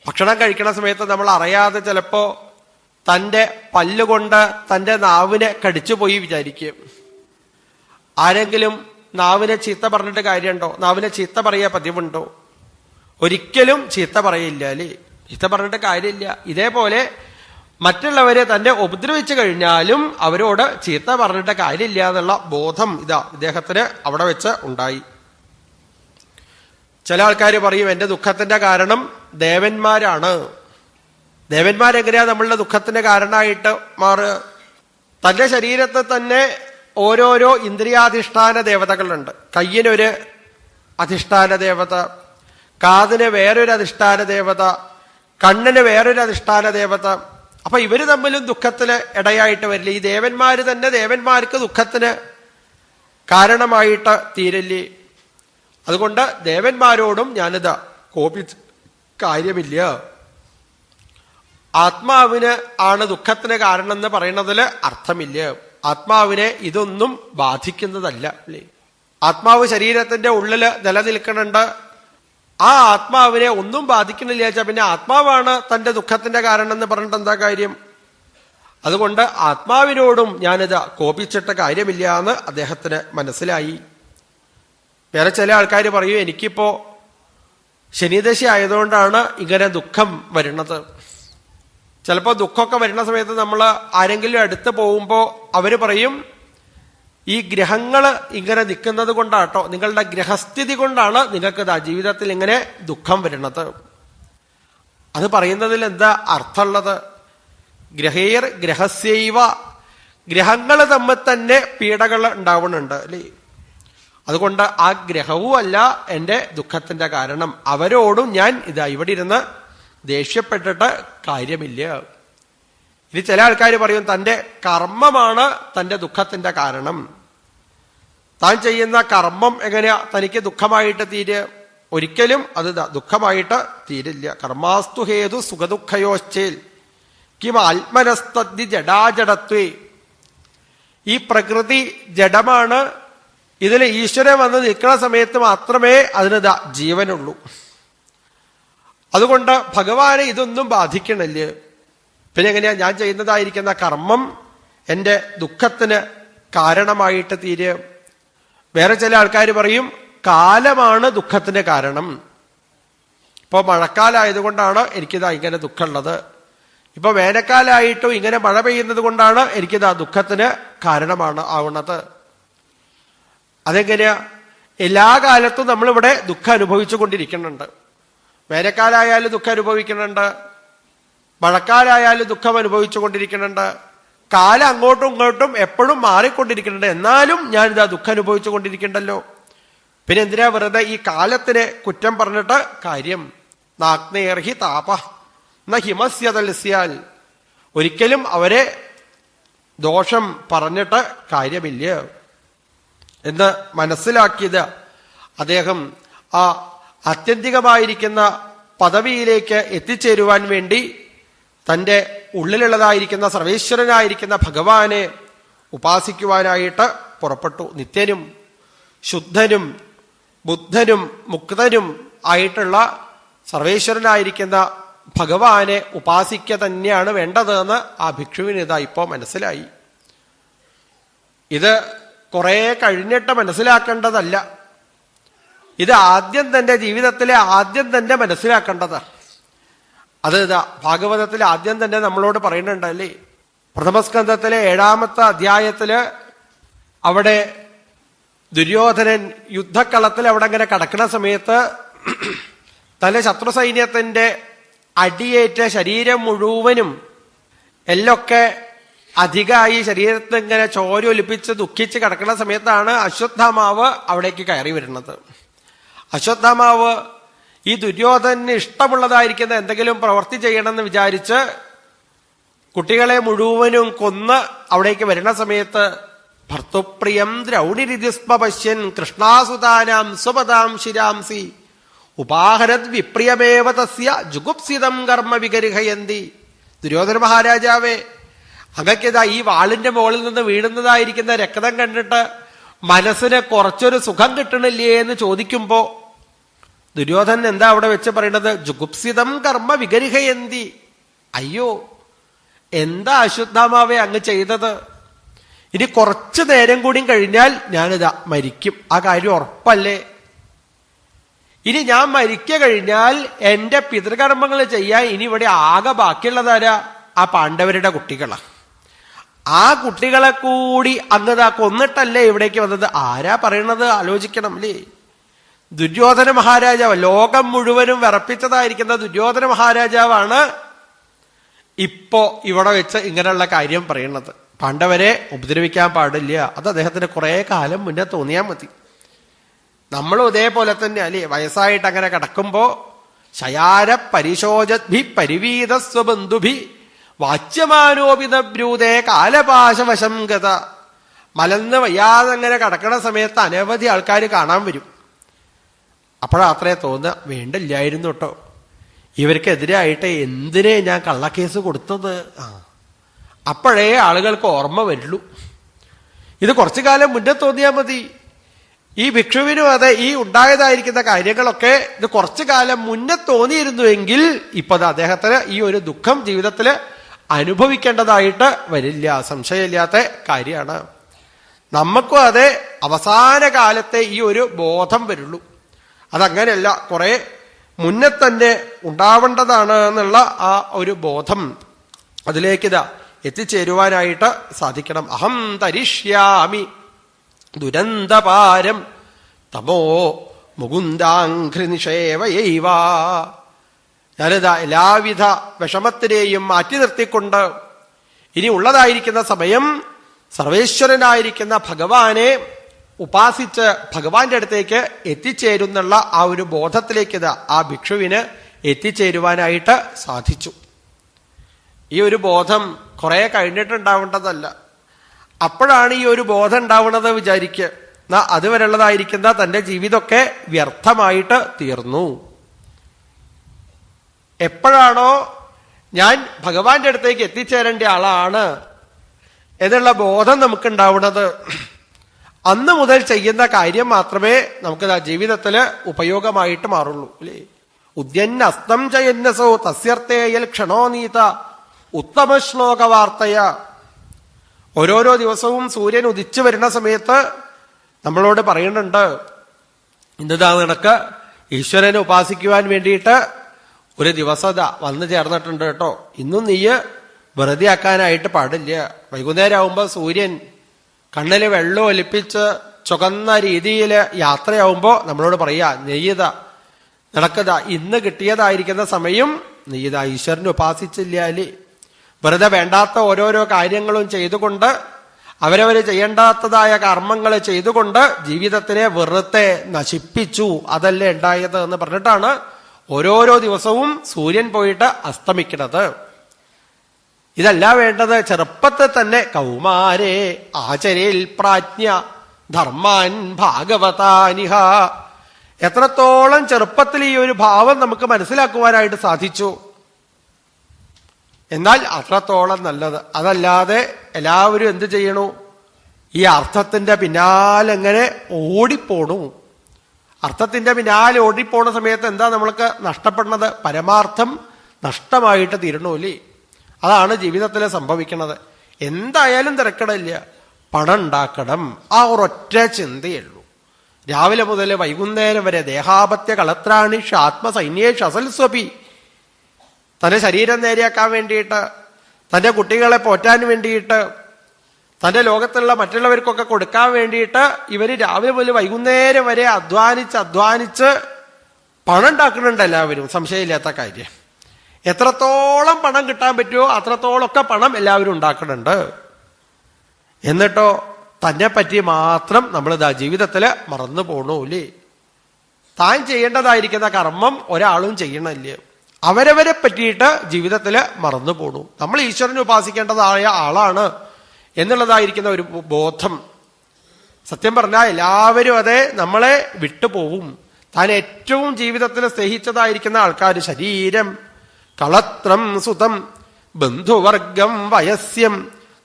ഭക്ഷണം കഴിക്കുന്ന സമയത്ത് നമ്മൾ അറിയാതെ ചിലപ്പോ തന്റെ പല്ലുകൊണ്ട് തന്റെ നാവിനെ കടിച്ചുപോയി വിചാരിക്കും. ആരെങ്കിലും നാവിനെ ചീത്ത പറഞ്ഞിട്ട് കാര്യമുണ്ടോ? നാവിനെ ചീത്ത പറയാ പതിവുണ്ടോ? ഒരിക്കലും ചീത്ത പറയില്ല. അല്ലേ, ചീത്ത പറഞ്ഞിട്ട് കാര്യമില്ല. ഇതേപോലെ മറ്റുള്ളവരെ തന്നെ ഉപദ്രവിച്ചു കഴിഞ്ഞാലും അവരോട് ചീത്ത പറഞ്ഞിട്ട് കാര്യമില്ല എന്നുള്ള ബോധം ഇദ്ദേഹത്തിന് അവിടെ വെച്ച് ഉണ്ടായി. ചില ആൾക്കാർ പറയും എന്റെ ദുഃഖത്തിന്റെ കാരണം ദേവന്മാരാണ്. ദേവന്മാരെങ്ങനെയാ നമ്മളുടെ ദുഃഖത്തിന്റെ കാരണമായിട്ട് മാറുക? തന്റെ ശരീരത്തിൽ തന്നെ ഓരോരോ ഇന്ദ്രിയാധിഷ്ഠാന ദേവതകളുണ്ട്. കയ്യിനൊരു അധിഷ്ഠാന ദേവത, കാതിന് വേറൊരു അധിഷ്ഠാന ദേവത, കണ്ണിന് വേറൊരു അധിഷ്ഠാന ദേവത. അപ്പൊ ഇവര് തമ്മിലും ദുഃഖത്തിന് ഇടയായിട്ട് വരില്ല. ഈ ദേവന്മാര് തന്നെ ദേവന്മാർക്ക് ദുഃഖത്തിന് കാരണമായിട്ട് തീരില്ലേ? അതുകൊണ്ട് ദേവന്മാരോടും ഞാനിത് കോപിച്ച് കാര്യമില്ല. ആത്മാവിന് ആണ് ദുഃഖത്തിന് കാരണം എന്ന് പറയുന്നതില് അർത്ഥമില്ല. ആത്മാവിനെ ഇതൊന്നും ബാധിക്കുന്നതല്ല. അല്ലേ, ആത്മാവ് ശരീരത്തിന്റെ ഉള്ളില് നിലനിൽക്കുന്നുണ്ട്. ആ ആത്മാവിനെ ഒന്നും ബാധിക്കണില്ല വെച്ചാൽ പിന്നെ ആത്മാവാണ് തന്റെ ദുഃഖത്തിന്റെ കാരണം എന്ന് പറഞ്ഞിട്ട് എന്താ കാര്യം? അതുകൊണ്ട് ആത്മാവിനോടും ഞാനിത് കോപിച്ചിട്ട് കാര്യമില്ല എന്ന് അദ്ദേഹത്തിന് മനസ്സിലായി. വേറെ ചില ആൾക്കാർ പറയും എനിക്കിപ്പോ ശനിദശ ആയതുകൊണ്ടാണ് ഇങ്ങനെ ദുഃഖം വരുന്നത്. ചിലപ്പോൾ ദുഃഖമൊക്കെ വരുന്ന സമയത്ത് നമ്മൾ ആരെങ്കിലും അടുത്ത് പോകുമ്പോ അവര് പറയും ഈ ഗ്രഹങ്ങൾ ഇങ്ങനെ നിൽക്കുന്നത് കൊണ്ടാട്ടോ, നിങ്ങളുടെ ഗ്രഹസ്ഥിതി കൊണ്ടാണ് നിങ്ങൾക്ക് ജീവിതത്തിൽ ഇങ്ങനെ ദുഃഖം വരുന്നത്. അത് പറയുന്നതിൽ എന്താ അർത്ഥമുള്ളത്? ഗ്രഹേർ ഗ്രഹസ്യൈവ, ഗ്രഹങ്ങൾ തമ്മിൽ തന്നെ പീഡകൾ ഉണ്ടാവുന്നുണ്ട്. അല്ലേ, അതുകൊണ്ട് ആ ഗ്രഹവും അല്ല എന്റെ ദുഃഖത്തിന്റെ കാരണം. അവരോടും ഞാൻ ഇവിടെ ഇരുന്ന് ദേഷ്യപ്പെട്ടിട്ട് കാര്യമില്ല. ഇനി ചില ആൾക്കാർ പറയും തന്റെ കർമ്മമാണ് തന്റെ ദുഃഖത്തിന്റെ കാരണം. താൻ ചെയ്യുന്ന കർമ്മം എങ്ങനെയാ തനിക്ക് ദുഃഖമായിട്ട് തീരുക? ഒരിക്കലും അത് ദുഃഖമായിട്ട് തീരില്ല. കർമാസ്തു ഹേതു സുഖദുഃഖയോശ്ചേൽ കിം ആത്മനസ്തദ്ദി ജഡാജഡത്വേ. ഈ പ്രകൃതി ജഡമാണ്. ഇതിൽ ഈശ്വരൻ വന്ന് നിൽക്കുന്ന സമയത്ത് മാത്രമേ അതിന് ജീവനുള്ളൂ. അതുകൊണ്ട് ഭഗവാനെ ഇതൊന്നും ബാധിക്കണില്ല. പിന്നെ എങ്ങനെയാ ഞാൻ ചെയ്യുന്നതായിരിക്കുന്ന കർമ്മം എന്റെ ദുഃഖത്തിന് കാരണമായിട്ട് തീരുക? വേറെ ചില ആൾക്കാർ പറയും കാലമാണ് ദുഃഖത്തിന് കാരണം. ഇപ്പോ മഴക്കാലമായതുകൊണ്ടാണ് എനിക്കിതാ ഇങ്ങനെ ദുഃഖമുള്ളത്. ഇപ്പൊ വേനൽക്കാലായിട്ടും ഇങ്ങനെ മഴ പെയ്യുന്നത് കൊണ്ടാണ് എനിക്കിത് ആ ദുഃഖത്തിന് കാരണമാണ് ആവുന്നത്. അതെങ്ങനെയാ? എല്ലാ കാലത്തും നമ്മളിവിടെ ദുഃഖം അനുഭവിച്ചു കൊണ്ടിരിക്കുന്നുണ്ട്. വേനൽക്കാലായാലും ദുഃഖം അനുഭവിക്കുന്നുണ്ട്, മഴക്കാലായാലും ദുഃഖം അനുഭവിച്ചു കൊണ്ടിരിക്കുന്നുണ്ട്. കാലം അങ്ങോട്ടും ഇങ്ങോട്ടും എപ്പോഴും മാറിക്കൊണ്ടിരിക്കുന്നുണ്ട്. എന്നാലും ഞാനിതാ ദുഃഖം അനുഭവിച്ചു കൊണ്ടിരിക്കണ്ടല്ലോ. പിന്നെ എന്തിനാ വെറുതെ ഈ കാലത്തിന് കുറ്റം പറഞ്ഞിട്ട് കാര്യം? നാഗ്നേർഹി താപ ന ഹിമസ്യതൽസ്യാൽ. ഒരിക്കലും അവരെ ദോഷം പറഞ്ഞിട്ട് കാര്യമില്ല എന്ന് മനസ്സിലാക്കിയത് അദ്ദേഹം ആ ആത്യന്തികമായിരിക്കുന്ന പദവിയിലേക്ക് എത്തിച്ചേരുവാൻ വേണ്ടി തൻ്റെ ഉള്ളിലുള്ളതായിരിക്കുന്ന സർവേശ്വരനായിരിക്കുന്ന ഭഗവാനെ ഉപാസിക്കുവാനായിട്ട് പുറപ്പെട്ടു. നിത്യനും ശുദ്ധനും ബുദ്ധനും മുക്തനും ആയിട്ടുള്ള സർവേശ്വരനായിരിക്കുന്ന ഭഗവാനെ ഉപാസിക്കുക തന്നെയാണ് വേണ്ടതെന്ന് ആ ഭിക്ഷുവിന് ഇതാ ഇപ്പോ മനസ്സിലായി. ഇത് കുറെ കഴിഞ്ഞിട്ട് മനസ്സിലാക്കേണ്ടതല്ല, ഇത് ആദ്യം തന്റെ ജീവിതത്തിലെ ആദ്യം തന്നെ മനസ്സിലാക്കേണ്ടതാണ്. അത് ഇതാ ഭാഗവതത്തിൽ ആദ്യം തന്നെ നമ്മളോട് പറയുന്നുണ്ടല്ലേ, പ്രഥമസ്കന്ധത്തിലെ 7-ാമത്തെ അധ്യായത്തില് അവിടെ ദുര്യോധനൻ യുദ്ധക്കളത്തിൽ അവിടെ അങ്ങനെ കടക്കുന്ന സമയത്ത് തന്റെ ശത്രു സൈന്യത്തിന്റെ അടിയേറ്റ ശരീരം മുഴുവനും എല്ലൊക്കെ അധികമായി ശരീരത്തിൽ ഇങ്ങനെ ചോരൊലിപ്പിച്ച് ദുഃഖിച്ച് കിടക്കുന്ന സമയത്താണ് അശ്വത്ഥാമാവ് അവിടേക്ക് കയറി വരുന്നത്. അശ്വത്ഥാമാവ് ഈ ദുര്യോധനന് ഇഷ്ടമുള്ളതായിരിക്കുന്ന എന്തെങ്കിലും പ്രവൃത്തി ചെയ്യണമെന്ന് വിചാരിച്ച് കുട്ടികളെ മുഴുവനും കൊന്ന് അവിടേക്ക് വരുന്ന സമയത്ത് ഭർത്തുപ്രിയം ദ്രൗണിരിതിസ്മ പശ്യൻ കൃഷ്ണാസുതാനാം സ്വപദാം ശിരാംസി ഉപാഹരത് വിപ്രിയമേവ തസ്യ ജുഗുപ്സിതം കർമ്മ വിഗർഹയന്തി. ദുര്യോധന മഹാരാജാവേ, അങ്ങക്കിതാ ഈ വാളിന്റെ മുകളിൽ നിന്ന് വീഴുന്നതായിരിക്കുന്ന രക്തം കണ്ടിട്ട് മനസ്സിന് കുറച്ചൊരു സുഖം കിട്ടണില്ലേ എന്ന് ചോദിക്കുമ്പോ ദുര്യോധനൻ എന്താ അവിടെ വെച്ച് പറയണത്? ജുഗുപ്സിതം കർമ്മ വിഗർഹയന്തി. അയ്യോ, എന്താ അശ്വത്ഥാമാവേ അങ്ങ് ചെയ്തത്? ഇനി കുറച്ചു നേരം കൂടി കഴിഞ്ഞാൽ ഞാനിതാ മരിക്കും, ആ കാര്യം ഉറപ്പല്ലേ? ഇനി ഞാൻ മരിക്ക കഴിഞ്ഞാൽ എന്റെ പിതൃകർമ്മങ്ങൾ ചെയ്യാൻ ഇനി ഇവിടെ ആകെ ബാക്കിയുള്ളതാരാ? ആ പാണ്ഡവരുടെ കുട്ടികളാ. ആ കുട്ടികളെ കൂടി അങ്ങതാ കൊന്നിട്ടല്ലേ ഇവിടേക്ക് വന്നത്. ആരാ പറയണത്? ആലോചിക്കണം അല്ലേ. ദുര്യോധന മഹാരാജാവ്, ലോകം മുഴുവനും വിറപ്പിച്ചതായിരിക്കുന്ന ദുര്യോധന മഹാരാജാവാണ് ഇപ്പോ ഇവിടെ വെച്ച് ഇങ്ങനെയുള്ള കാര്യം പറയുന്നത്. പാണ്ഡവരെ ഉപദ്രവിക്കാൻ പാടില്ല, അത് അദ്ദേഹത്തിന് കുറെ കാലം മുന്നേ തോന്നിയാൽ മതി. നമ്മളും ഇതേപോലെ തന്നെ അല്ലേ, വയസ്സായിട്ട് അങ്ങനെ കിടക്കുമ്പോ ശയാര പരിശോചദ്ഭി പരിവീത സ്വബന്ധുഭി വാച്യമാനോപിത ബ്രൂതേ കാലപാശവശം ഗത. മലന്ന് വയ്യാതെ അങ്ങനെ കിടക്കണ സമയത്ത് അനവധി ആൾക്കാർ കാണാൻ വരും. അപ്പോഴത്രേ തോന്നുക, വേണ്ടില്ലായിരുന്നു കേട്ടോ, ഇവർക്കെതിരായിട്ട് എന്തിനേ ഞാൻ കള്ളക്കേസ് കൊടുത്തത്. അപ്പോഴേ ആളുകൾക്ക് ഓർമ്മ വരുള്ളൂ. ഇത് കുറച്ചു കാലം മുന്നേ തോന്നിയാൽ മതി. ഈ ഭിക്ഷുവിനും അതെ, ഈ ഉണ്ടായതായിരിക്കുന്ന കാര്യങ്ങളൊക്കെ ഇത് കുറച്ചു കാലം മുന്നേ തോന്നിയിരുന്നുവെങ്കിൽ ഇപ്പൊ അദ്ദേഹത്തിന് ഈ ഒരു ദുഃഖം ജീവിതത്തിൽ അനുഭവിക്കേണ്ടതായിട്ട് വരില്ല, സംശയമില്ലാത്ത കാര്യമാണ്. നമുക്കും അതെ അവസാന കാലത്തെ ഈ ഒരു ബോധം വരുള്ളൂ. അതങ്ങനെയല്ല, കുറെ മുന്നേ തന്നെ ഉണ്ടാവേണ്ടതാണ് എന്നുള്ള ആ ഒരു ബോധം അതിലേക്കിതാ എത്തിച്ചേരുവാനായിട്ട് സാധിക്കണം. അഹം തരിഷ്യാമി ദുരന്തപാരം തമോ മുകുന്ദാഘ്രി നിഷേവയൈവ. ഞാനിതാ എല്ലാവിധ വിഷമത്തിനെയും മാറ്റി നിർത്തിക്കൊണ്ട് ഇനി ഉള്ളതായിരിക്കുന്ന സമയം സർവേശ്വരനായിരിക്കുന്ന ഭഗവാനെ ഉപാസിച്ച് ഭഗവാന്റെ അടുത്തേക്ക് എത്തിച്ചേരുന്നുള്ള ആ ഒരു ബോധത്തിലേക്ക് ആ ഭിക്ഷുവിന് എത്തിച്ചേരുവാനായിട്ട് സാധിച്ചു. ഈ ഒരു ബോധം കുറെ കഴിഞ്ഞിട്ടുണ്ടാവേണ്ടതല്ല, അപ്പോഴാണ് ഈ ഒരു ബോധം ഉണ്ടാവുന്നത് വിചാരിക്കുക. അതുവരെയുള്ളതായിരിക്കുന്ന തന്റെ ജീവിതമൊക്കെ വ്യർത്ഥമായിട്ട് തീർന്നു. എപ്പോഴാണോ ഞാൻ ഭഗവാന്റെ അടുത്തേക്ക് എത്തിച്ചേരേണ്ട ആളാണ് എന്നുള്ള ബോധം നമുക്കുണ്ടാവുന്നത്, അന്ന് മുതൽ ചെയ്യുന്ന കാര്യം മാത്രമേ നമുക്ക് ജീവിതത്തിൽ ഉപയോഗമായിട്ട് മാറുള്ളൂ അല്ലേ. ഉദ്യന്നസ്തം ചയന്നസോ തസ്യർത്ഥേയൽ ക്ഷണോനീത ഉത്തമ ശ്ലോക വാർത്തയ. ഓരോരോ ദിവസവും സൂര്യൻ ഉദിച്ചു വരുന്ന സമയത്ത് നമ്മളോട് പറയുന്നുണ്ട്, ഇന്നതാ നിനക്ക് ഈശ്വരനെ ഉപാസിക്കുവാൻ വേണ്ടിയിട്ട് ഒരു ദിവസം വന്നു ചേർന്നിട്ടുണ്ട് കേട്ടോ, ഇന്നും നീ വെറുതെ ആക്കാനായിട്ട് പാടില്ല. വൈകുന്നേരം ആവുമ്പോ സൂര്യൻ കണ്ണില് വെള്ളം ഒലിപ്പിച്ച് ചുവന്ന രീതിയിൽ യാത്രയാവുമ്പോ നമ്മളോട് പറയാ, നെയ്യത നടക്കത, ഇന്ന് കിട്ടിയതായിരിക്കുന്ന സമയം നെയ്യത ഈശ്വരനെ ഉപാസിച്ചില്ലാല് വെറുതെ വേണ്ടാത്ത ഓരോരോ കാര്യങ്ങളും ചെയ്തുകൊണ്ട് അവരവര് ചെയ്യേണ്ടാത്തതായ കർമ്മങ്ങൾ ചെയ്തുകൊണ്ട് ജീവിതത്തിനെ വെറുതെ നശിപ്പിച്ചു, അതല്ലേ ഉണ്ടായത് എന്ന് പറഞ്ഞിട്ടാണ് ഓരോരോ ദിവസവും സൂര്യൻ പോയിട്ട് അസ്തമിക്കുന്നത്. ഇതല്ല വേണ്ടത്. ചെറുപ്പത്തിൽ തന്നെ കൗമാരേ ആചരേൽ പ്രാജ്ഞ ധർമാൻ ഭാഗവതാനിഹ. എത്രത്തോളം ചെറുപ്പത്തിൽ ഈ ഒരു ഭാവം നമുക്ക് മനസ്സിലാക്കുവാനായിട്ട് സാധിച്ചു, എന്നാൽ അത്രത്തോളം നല്ലത്. അതല്ലാതെ എല്ലാവരും എന്ത് ചെയ്യണു, ഈ അർത്ഥത്തിന്റെ പിന്നാലെങ്ങനെ ഓടിപ്പോണു. അർത്ഥത്തിന്റെ പിന്നാലെ ഓടിപ്പോണ സമയത്ത് എന്താ നമ്മൾക്ക് നഷ്ടപ്പെടുന്നത്? പരമാർത്ഥം നഷ്ടമായിട്ട് തീരണൂല്ലേ. അതാണ് ജീവിതത്തിൽ സംഭവിക്കുന്നത്. എന്തായാലും തിരക്കടില്ല, പണം ഉണ്ടാക്കണം, ആ ഒരൊറ്റ ചിന്തയുള്ളൂ. രാവിലെ മുതൽ വൈകുന്നേരം വരെ ദേഹാപത്യ കളത്രാണിഷ് ആത്മസൈന്യേഷ് അസൽ സ്വപി. തന്റെ ശരീരം നേരെയാക്കാൻ വേണ്ടിയിട്ട്, തന്റെ കുട്ടികളെ പോറ്റാൻ വേണ്ടിയിട്ട്, തന്റെ ലോകത്തുള്ള മറ്റുള്ളവർക്കൊക്കെ കൊടുക്കാൻ വേണ്ടിയിട്ട് ഇവര് രാവിലെ മുതൽ വൈകുന്നേരം വരെ അധ്വാനിച്ച് പണം ഉണ്ടാക്കുന്നുണ്ട് എല്ലാവരും, സംശയമില്ലാത്ത കാര്യം. എത്രത്തോളം പണം കിട്ടാൻ പറ്റുമോ അത്രത്തോളമൊക്കെ പണം എല്ലാവരും ഉണ്ടാക്കുന്നുണ്ട്. എന്നിട്ടോ തന്നെ പറ്റി മാത്രം നമ്മൾ ജീവിതത്തിൽ മറന്നു പോണൂല്ലേ. താൻ ചെയ്യേണ്ടതായിരിക്കുന്ന കർമ്മം ഒരാളും ചെയ്യണില്ല, അവരവരെ പറ്റിയിട്ട് ജീവിതത്തിൽ മറന്നു പോണു. നമ്മൾ ഈശ്വരനെ ഉപാസിക്കേണ്ടതായ ആളാണ് എന്നുള്ളതായിരിക്കുന്ന ഒരു ബോധം. സത്യം പറഞ്ഞാൽ എല്ലാവരും അതെ നമ്മളെ വിട്ടുപോകും. താൻ ഏറ്റവും ജീവിതത്തിൽ സ്നേഹിച്ചതായിരിക്കുന്ന ആൾക്കാർ ശരീരം, കളത്രം, സുതം, ബന്ധുവർഗം, വയസ്യം,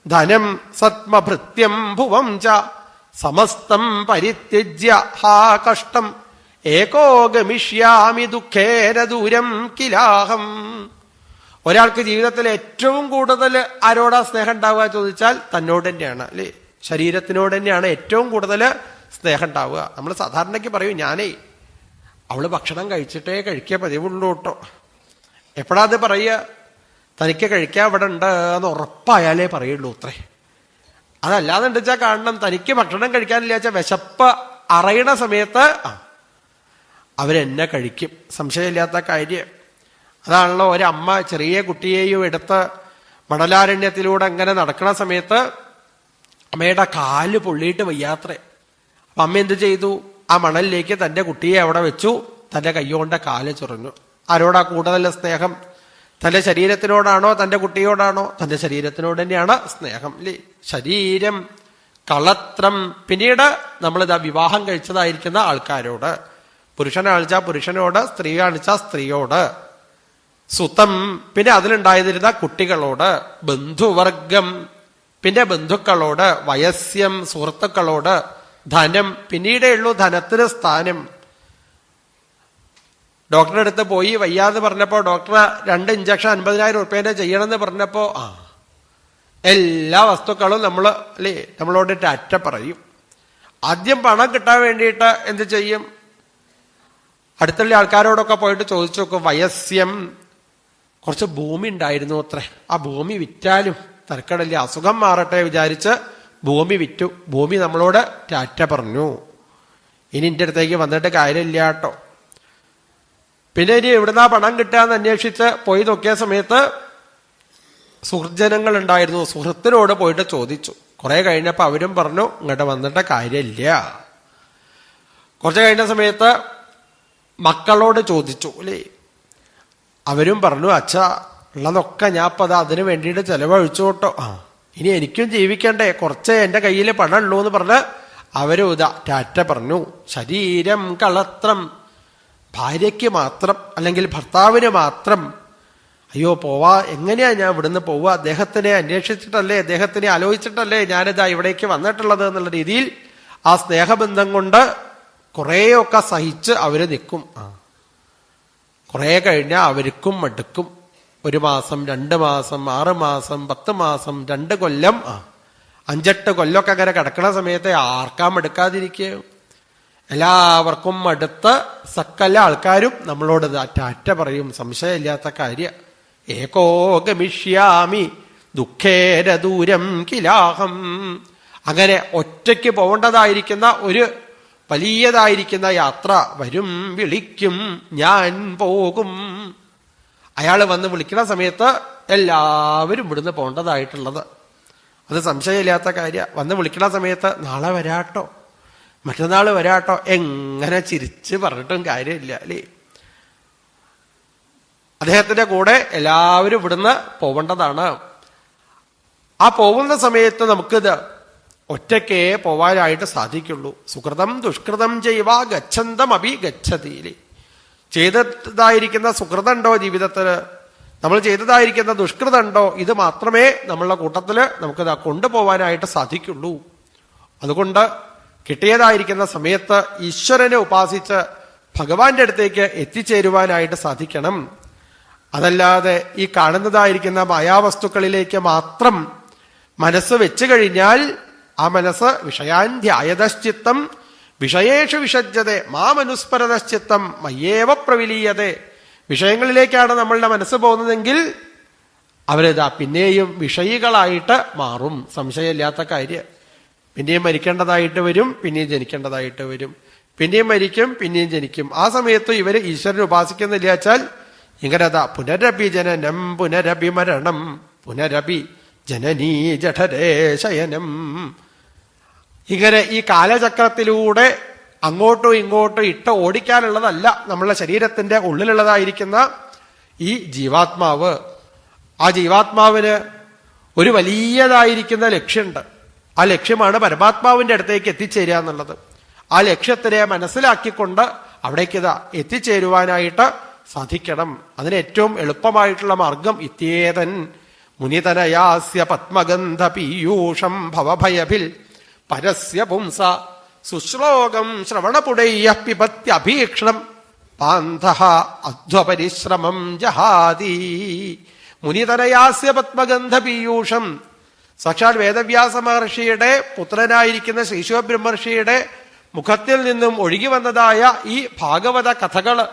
ധനം, സത്മഭൃത്യം, ഭുവം ച സമസ്തം പരിത്യജ്യ ഹാ കഷ്ടം ഏകോ ഗമിഷ്യാമി ദുഃഖേന ദൂരം കിലാഹം. ഒരാൾക്ക് ജീവിതത്തിൽ ഏറ്റവും കൂടുതൽ ആരോടാ സ്നേഹം ഉണ്ടാവുക ചോദിച്ചാൽ തന്നോട് തന്നെയാണ് അല്ലേ. ശരീരത്തിനോട് തന്നെയാണ് ഏറ്റവും കൂടുതൽ സ്നേഹം ഉണ്ടാവുക. നമ്മൾ സാധാരണയ്ക്ക് പറയും, ഞാനേ അവള് ഭക്ഷണം കഴിക്കാൻ പതിവുള്ളൂ കേട്ടോ. എപ്പോഴാ അത് പറയുക? തനിക്ക് കഴിക്കാൻ ഇവിടെ ഉണ്ട് എന്ന് ഉറപ്പായാലേ പറയുള്ളൂ അത്രേ. അതല്ലാതെ ഉണ്ടെച്ചാൽ കാണണം, തനിക്ക് ഭക്ഷണം കഴിക്കാനില്ല വെച്ചാൽ വിശപ്പ് അറിയണ സമയത്ത് അവരെന്നെ കഴിക്കും, സംശയമില്ലാത്ത കാര്യം. അതാണല്ലോ ഒരമ്മ ചെറിയ കുട്ടിയെയും എടുത്ത് മണലാരണ്യത്തിലൂടെ അങ്ങനെ നടക്കുന്ന സമയത്ത് അമ്മയുടെ കാല് പൊള്ളിയിട്ട് വയ്യാത്രേ. അപ്പൊ അമ്മ എന്ത് ചെയ്തു? ആ മണലിലേക്ക് തന്റെ കുട്ടിയെ അവിടെ വെച്ചു, തന്റെ കൈകൊണ്ട് കാല് ചൊറിഞ്ഞു. ആരോടാ കൂടുതൽ സ്നേഹം? തന്റെ ശരീരത്തിനോടാണോ തന്റെ കുട്ടിയോടാണോ? തന്റെ ശരീരത്തിനോട് തന്നെയാണ് സ്നേഹം അല്ലേ. ശരീരം, കളത്രം. പിന്നീട് നമ്മളിതാ വിവാഹം കഴിച്ചതായിരിക്കുന്ന ആൾക്കാരോട്, പുരുഷനെ കാണിച്ചാൽ പുരുഷനോട്, സ്ത്രീ കാണിച്ചാൽ സ്ത്രീയോട്, സുതം, പിന്നെ അതിലുണ്ടായിരുന്ന കുട്ടികളോട്, ബന്ധുവർഗം, പിന്നെ ബന്ധുക്കളോട്, വയസ്യം, സുഹൃത്തുക്കളോട്, ധനം, പിന്നീടേ ഉള്ളൂ ധനത്തിന് സ്ഥാനം. ഡോക്ടറുടെ അടുത്ത് പോയി വയ്യാന്ന് പറഞ്ഞപ്പോ ഡോക്ടർ 2 ഇഞ്ചക്ഷൻ 50,000 റുപ്യേന്റെ ചെയ്യണമെന്ന് പറഞ്ഞപ്പോ എല്ലാ വസ്തുക്കളും നമ്മളോട് ടാറ്റ പറയും. ആദ്യം പണം കിട്ടാൻ വേണ്ടിയിട്ട് എന്ത് ചെയ്യും? അടുത്തുള്ള ആൾക്കാരോടൊക്കെ പോയിട്ട് ചോദിച്ചു നോക്കും. വയസ്യം, കുറച്ച് ഭൂമി ഉണ്ടായിരുന്നു അത്രേ, ആ ഭൂമി വിറ്റാലും തരക്കടില്ല, അസുഖം മാറട്ടെ വിചാരിച്ച് ഭൂമി വിറ്റു. ഭൂമി നമ്മളോട് ടാറ്റ പറഞ്ഞു, ഇനി എൻ്റെ അടുത്തേക്ക് വന്നിട്ട് കാര്യമില്ല കേട്ടോ. പിന്നെ ഇനി എവിടുന്നാ പണം കിട്ടാന്ന് അന്വേഷിച്ച് പോയി നോക്കിയ സമയത്ത് സുഹൃജനങ്ങൾ ഉണ്ടായിരുന്നു. സുഹൃത്തിനോട് പോയിട്ട് ചോദിച്ചു. കുറെ കഴിഞ്ഞപ്പോ അവരും പറഞ്ഞു ഇങ്ങോട്ട് വന്നിട്ട് കാര്യമില്ല. കുറച്ച് കഴിഞ്ഞ സമയത്ത് മക്കളോട് ചോദിച്ചു അല്ലേ, അവരും പറഞ്ഞു അച്ഛാ ഉള്ളതൊക്കെ ഞാൻ ഇപ്പൊ അതിന് വേണ്ടിയിട്ട് ചെലവഴിച്ചു കേട്ടോ, ഇനി എനിക്കും ജീവിക്കണ്ടേ, കുറച്ച് എന്റെ കയ്യിൽ പണം ഉള്ളൂ എന്ന് പറഞ്ഞ് അവരും ടാറ്റ പറഞ്ഞു. ശരീരം, കളത്രം. ഭാര്യയ്ക്ക് മാത്രം അല്ലെങ്കിൽ ഭർത്താവിന് മാത്രം അയ്യോ പോവാ, എങ്ങനെയാ ഞാൻ ഇവിടുന്ന് പോവുക, അദ്ദേഹത്തിനെ അന്വേഷിച്ചിട്ടല്ലേ, അദ്ദേഹത്തിനെ ആലോചിച്ചിട്ടല്ലേ ഞാനിതാ ഇവിടേക്ക് വന്നിട്ടുള്ളത് എന്നുള്ള രീതിയിൽ ആ സ്നേഹബന്ധം കൊണ്ട് കുറേയൊക്കെ സഹിച്ച് അവര് നിൽക്കും. കുറെ കഴിഞ്ഞാൽ അവർക്കും മടുക്കും. 1 മാസം, 2 മാസം, 6 മാസം, 10 മാസം, 2 കൊല്ലം, 5-8 കൊല്ലമൊക്കെ അങ്ങനെ കിടക്കുന്ന സമയത്ത് ആർക്കാ മടുക്കാതിരിക്കുക? എല്ലാവർക്കും അടുത്ത് സകല ആൾക്കാരും നമ്മളോട് ടാറ്റ പറയും, സംശയമില്ലാത്ത കാര്യം. ഏകോ ഗമിഷ്യാമി ദുഃഖേര ദൂരം കിലാഹം. അങ്ങനെ ഒറ്റയ്ക്ക് പോകേണ്ടതായിരിക്കുന്ന ഒരു വലിയതായിരിക്കുന്ന യാത്ര വരും, വിളിക്കും, ഞാൻ പോകും. അയാൾ വന്ന് വിളിക്കുന്ന സമയത്ത് എല്ലാവരും ഇവിടുന്ന് പോകേണ്ടതായിട്ടുള്ളത്. അത് സംശയമില്ലാത്ത കാര്യം. വന്ന് വിളിക്കുന്ന സമയത്ത് നാളെ വരാട്ടോ, മറ്റന്നാൾ വരാട്ടോ, എങ്ങനെ ചിരിച്ച് പറഞ്ഞിട്ടും കാര്യമില്ല അല്ലേ. അദ്ദേഹത്തിന്റെ കൂടെ എല്ലാവരും ഇവിടുന്ന് പോവേണ്ടതാണ്. ആ പോകുന്ന സമയത്ത് നമുക്കിത് ഒറ്റയ്ക്കേ പോവാനായിട്ട് സാധിക്കുള്ളൂ. സുകൃതം ദുഷ്കൃതം ചെയ്വ ഗച്ഛന്തം അഭി ഗച്ഛതീലേ. ചെയ്തതായിരിക്കുന്ന സുകൃതമുണ്ടോ ജീവിതത്തില്, നമ്മൾ ചെയ്തതായിരിക്കുന്ന ദുഷ്കൃതമുണ്ടോ, ഇത് മാത്രമേ നമ്മളുടെ കൂട്ടത്തില് നമുക്കിത് കൊണ്ടുപോവാനായിട്ട് സാധിക്കുള്ളൂ. അതുകൊണ്ട് കിട്ടിയതായിരിക്കുന്ന സമയത്ത് ഈശ്വരനെ ഉപാസിച്ച് ഭഗവാന്റെ അടുത്തേക്ക് എത്തിച്ചേരുവാനായിട്ട് സാധിക്കണം. അതല്ലാതെ ഈ കാണുന്നതായിരിക്കുന്ന മായാവസ്തുക്കളിലേക്ക് മാത്രം മനസ്സ് വെച്ചു കഴിഞ്ഞാൽ ആ മനസ്സ് വിഷയാൻ ധ്യായതശ്ചിത്തം വിഷയേഷു വിഷജ്യതേ മാമനുസ്മരതശ്ചിത്തം മയ്യേവ പ്രവിലീയതേ. വിഷയങ്ങളിലേക്കാണ് നമ്മളുടെ മനസ്സ് പോകുന്നതെങ്കിൽ അവരിതാ പിന്നെയും വിഷയികളായിട്ട് മാറും. സംശയമില്ലാത്ത കാര്യം. പിന്നെയും മരിക്കേണ്ടതായിട്ട് വരും, പിന്നെയും ജനിക്കേണ്ടതായിട്ട് വരും, പിന്നെയും മരിക്കും, പിന്നെയും ജനിക്കും. ആ സമയത്ത് ഇവര് ഈശ്വരനെ ഉപാസിക്കുന്നില്ല വെച്ചാൽ ഇങ്ങനെതാ പുനരപി ജനനം പുനരപി മരണം പുനരപി ജനനീ ജഠരേ ശയനം. ഇങ്ങനെ ഈ കാലചക്രത്തിലൂടെ അങ്ങോട്ടും ഇങ്ങോട്ടും ഇട്ട് ഓടിക്കാനുള്ളതല്ല നമ്മളുടെ ശരീരത്തിന്റെ ഉള്ളിലുള്ളതായിരിക്കുന്ന ഈ ജീവാത്മാവ്. ആ ജീവാത്മാവിന് ഒരു വലിയതായിരിക്കുന്ന ലക്ഷ്യമുണ്ട്. ആ ലക്ഷ്യമാണ് പരമാത്മാവിന്റെ അടുത്തേക്ക് എത്തിച്ചേരുക എന്നുള്ളത്. ആ ലക്ഷ്യത്തിനെ മനസ്സിലാക്കിക്കൊണ്ട് അവിടേക്ക് എത്തിച്ചേരുവാനായിട്ട് സാധിക്കണം. അതിന് ഏറ്റവും എളുപ്പമായിട്ടുള്ള മാർഗം ഇത്യേതൻ മുനിതനയാസ്യ പത്മഗന്ധ പീയൂഷം ഭവഭയഭിൽ പരസ്യ പുംസ സുശ്ലോകം ശ്രവണപുടയ്യ പിബത്യഭീക്ഷണം പാന്ഥ അധ്വപരിശ്രമം ജഹാദി. മുനിതനയാസ്യ പത്മഗന്ധ പീയൂഷം. സാക്ഷാൽ വേദവ്യാസ മഹർഷിയുടെ പുത്രനായിരിക്കുന്ന ശ്രീശുബ്രഹ്മർഷിയുടെ മുഖത്തിൽ നിന്നും ഒഴുകി വന്നതായ ഈ ഭാഗവത കഥകള്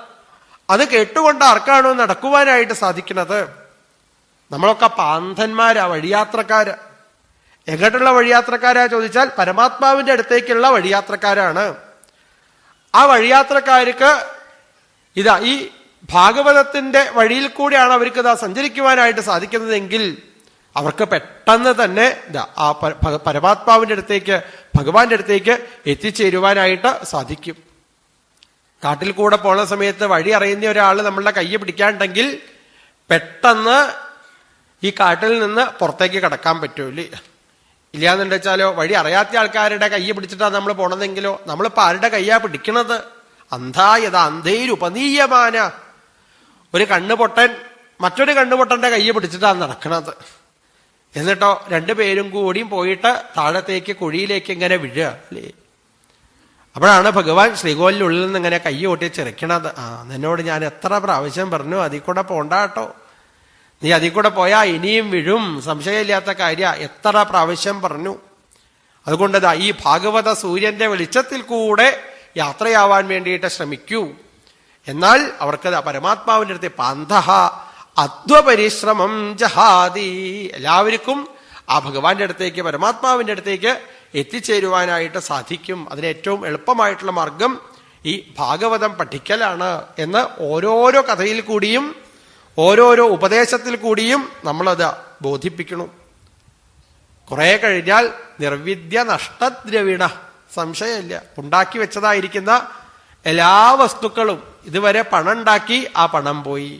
അത് കേട്ടുകൊണ്ട് ആർക്കാണോ നടക്കുവാനായിട്ട് സാധിക്കുന്നത്? നമ്മളൊക്കെ പാന്തന്മാരാ, വഴിയാത്രക്കാര്. എങ്ങോട്ടുള്ള വഴിയാത്രക്കാരാ ചോദിച്ചാൽ പരമാത്മാവിന്റെ അടുത്തേക്കുള്ള വഴിയാത്രക്കാരാണ്. ആ വഴിയാത്രക്കാർക്ക് ഇതാ ഈ ഭാഗവതത്തിന്റെ വഴിയിൽ കൂടിയാണ് അവർക്ക് സഞ്ചരിക്കുവാനായിട്ട് സാധിക്കുന്നതെങ്കിൽ അവർക്ക് പെട്ടെന്ന് തന്നെ ആ പരമാത്മാവിന്റെ അടുത്തേക്ക്, ഭഗവാന്റെ അടുത്തേക്ക് എത്തിച്ചേരുവാനായിട്ട് സാധിക്കും. കാട്ടിൽ കൂടെ പോണ സമയത്ത് വഴി അറിയുന്ന ഒരാൾ നമ്മളുടെ കയ്യെ പിടിക്കാണ്ടെങ്കിൽ പെട്ടെന്ന് ഈ കാട്ടിൽ നിന്ന് പുറത്തേക്ക് കടക്കാൻ പറ്റൂലേ. ഇല്ലാന്ന് വെച്ചാലോ വഴി അറിയാത്ത ആൾക്കാരുടെ കയ്യെ പിടിച്ചിട്ടാണ് നമ്മൾ പോണതെങ്കിലോ നമ്മളിപ്പോ ആരുടെ കയ്യാ പിടിക്കണത്? അന്ധായത അന്ധേരുപനീയമാന. ഒരു കണ്ണുപൊട്ടൻ മറ്റൊരു കണ്ണുപൊട്ടന്റെ കയ്യെ പിടിച്ചിട്ടാണ് നടക്കണത്. എന്നിട്ടോ രണ്ടുപേരും കൂടിയും പോയിട്ട് താഴത്തേക്ക് കുഴിയിലേക്ക് ഇങ്ങനെ വീഴുക അല്ലേ. അപ്പോഴാണ് ഭഗവാൻ ശ്രീകോലിനുള്ളിൽ നിന്ന് ഇങ്ങനെ കൈ ഓട്ടി ചിറക്കണത്. നിന്നോട് ഞാൻ എത്ര പ്രാവശ്യം പറഞ്ഞു അതിൽ കൂടെ പോണ്ടാട്ടോ, നീ അതിൽ കൂടെ പോയാ ഇനിയും വീഴും, സംശയമില്ലാത്ത കാര്യ, എത്ര പ്രാവശ്യം പറഞ്ഞു. അതുകൊണ്ടതാ ഈ ഭാഗവത സൂര്യന്റെ വെളിച്ചത്തിൽ കൂടെ യാത്രയാവാൻ വേണ്ടിയിട്ട് ശ്രമിക്കൂ. എന്നാൽ അവർക്ക് പരമാത്മാവിന്റെ അടുത്ത് പാന്തഹ അധ്വപരിശ്രമം ജഹാദി. എല്ലാവർക്കും ആ ഭഗവാന്റെ അടുത്തേക്ക്, പരമാത്മാവിന്റെ അടുത്തേക്ക് എത്തിച്ചേരുവാനായിട്ട് സാധിക്കും. അതിന് ഏറ്റവും എളുപ്പമായിട്ടുള്ള മാർഗം ഈ ഭാഗവതം പഠിക്കലാണ് എന്ന് ഓരോരോ കഥയിൽ കൂടിയും ഓരോരോ ഉപദേശത്തിൽ കൂടിയും നമ്മളത് ബോധിപ്പിക്കണം. കുറെ കഴിഞ്ഞാൽ നിർവിദ്യ നഷ്ടദ്രവിണ. സംശയമില്ല, ഉണ്ടാക്കി വെച്ചതായിരിക്കുന്ന എല്ലാ വസ്തുക്കളും ഇതുവരെ പണം ഉണ്ടാക്കി, ആ പണം പോയി.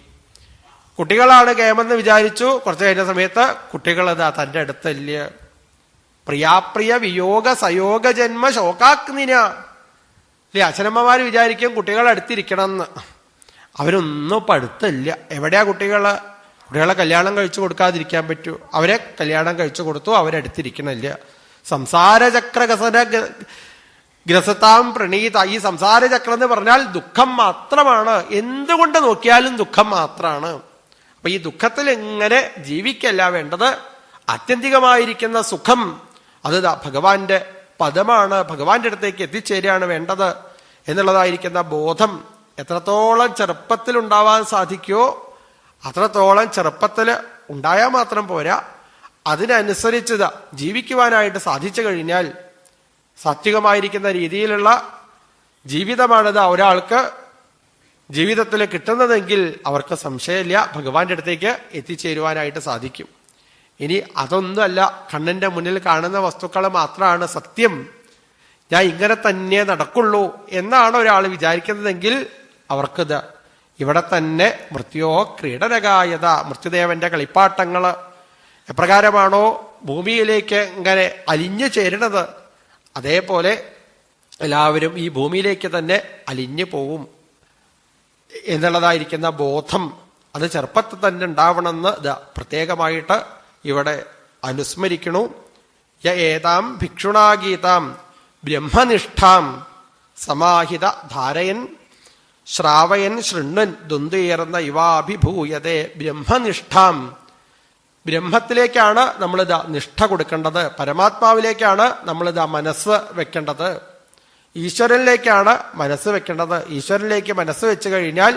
കുട്ടികളാണ് കേമെന്ന് വിചാരിച്ചു, കുറച്ചു കഴിഞ്ഞ സമയത്ത് കുട്ടികളതാ തൻ്റെ അടുത്തല്ല. പ്രിയാപ്രിയ വിയോഗ സയോഗ ജന്മ ശോകാഗ്നിന. അച്ഛനമ്മമാര് വിചാരിക്കും കുട്ടികളെ അടുത്തിരിക്കണം എന്ന്. അവരൊന്നും ഇപ്പം അടുത്തില്ല. എവിടെയാ കുട്ടികളെ കല്യാണം കഴിച്ചു കൊടുക്കാതിരിക്കാൻ പറ്റൂ? അവരെ കല്യാണം കഴിച്ചു കൊടുത്തു, അവരടുത്തിരിക്കണില്ല. സംസാരചക്രഗസന ഗ്രസതാം പ്രണീത. ഈ സംസാരചക്രം എന്ന് പറഞ്ഞാൽ ദുഃഖം മാത്രമാണ്. എന്തുകൊണ്ട് നോക്കിയാലും ദുഃഖം മാത്രമാണ്. അപ്പൊ ഈ ദുഃഖത്തിൽ എങ്ങനെ ജീവിക്കല്ല വേണ്ടത്. ആത്യന്തികമായിരിക്കുന്ന സുഖം അത് ഭഗവാന്റെ പദമാണ്, ഭഗവാന്റെ അടുത്തേക്ക് എത്തിച്ചേരുകയാണ് വേണ്ടത് എന്നുള്ളതായിരിക്കുന്ന ബോധം എത്രത്തോളം ചെറുപ്പത്തിൽ ഉണ്ടാവാൻ സാധിക്കുമോ അത്രത്തോളം ചെറുപ്പത്തിൽ ഉണ്ടായാൽ മാത്രം പോരാ, അതിനനുസരിച്ച് ജീവിക്കുവാനായിട്ട് സാധിച്ചു കഴിഞ്ഞാൽ സാത്വികമായിരിക്കുന്ന രീതിയിലുള്ള ജീവിതമാണിത് ഒരാൾക്ക് ജീവിതത്തിൽ കിട്ടുന്നതെങ്കിൽ അവർക്ക് സംശയമില്ല ഭഗവാന്റെ അടുത്തേക്ക് എത്തിച്ചേരുവാനായിട്ട് സാധിക്കും. ഇനി അതൊന്നുമല്ല, കണ്ണിന്റെ മുന്നിൽ കാണുന്ന വസ്തുക്കൾ മാത്രമാണ് സത്യം, ഞാൻ ഇങ്ങനെ തന്നെ നടക്കുള്ളൂ എന്നാണ് ഒരാൾ വിചാരിക്കുന്നതെങ്കിൽ അവർക്കിത് ഇവിടെ തന്നെ മൃത്യോ ക്രീഡനകായത, മൃത്യുദേവന്റെ കളിപ്പാട്ടങ്ങള് എപ്രകാരമാണോ ഭൂമിയിലേക്ക് ഇങ്ങനെ അലിഞ്ഞു ചേരുന്നത് അതേപോലെ എല്ലാവരും ഈ ഭൂമിയിലേക്ക് തന്നെ അലിഞ്ഞു പോവും എന്നുള്ളതായിരിക്കുന്ന ബോധം അത് ചെറുപ്പത്തിൽ തന്നെ ഉണ്ടാവണമെന്ന് ഇത് പ്രത്യേകമായിട്ട് ഇവിടെ അനുസ്മരിക്കണു. ഏതാം ഭിക്ഷുണാഗീതാം ബ്രഹ്മനിഷ്ഠാം സമാഹിത ധാരയൻ ശ്രാവയൻ ശൃണ്വൻ ദ്വന്ദ്വേർന്ന ഇവാഭിഭൂയതേ. ബ്രഹ്മനിഷ്ഠാം, ബ്രഹ്മത്തിലേക്കാണ് നമ്മളിത് നിഷ്ഠ കൊടുക്കേണ്ടത്, പരമാത്മാവിലേക്കാണ് നമ്മളിത് മനസ്സ് വെക്കേണ്ടത്, ഈശ്വരനിലേക്കാണ് മനസ്സ് വെക്കേണ്ടത്. ഈശ്വരനിലേക്ക് മനസ്സ് വെച്ചു കഴിഞ്ഞാൽ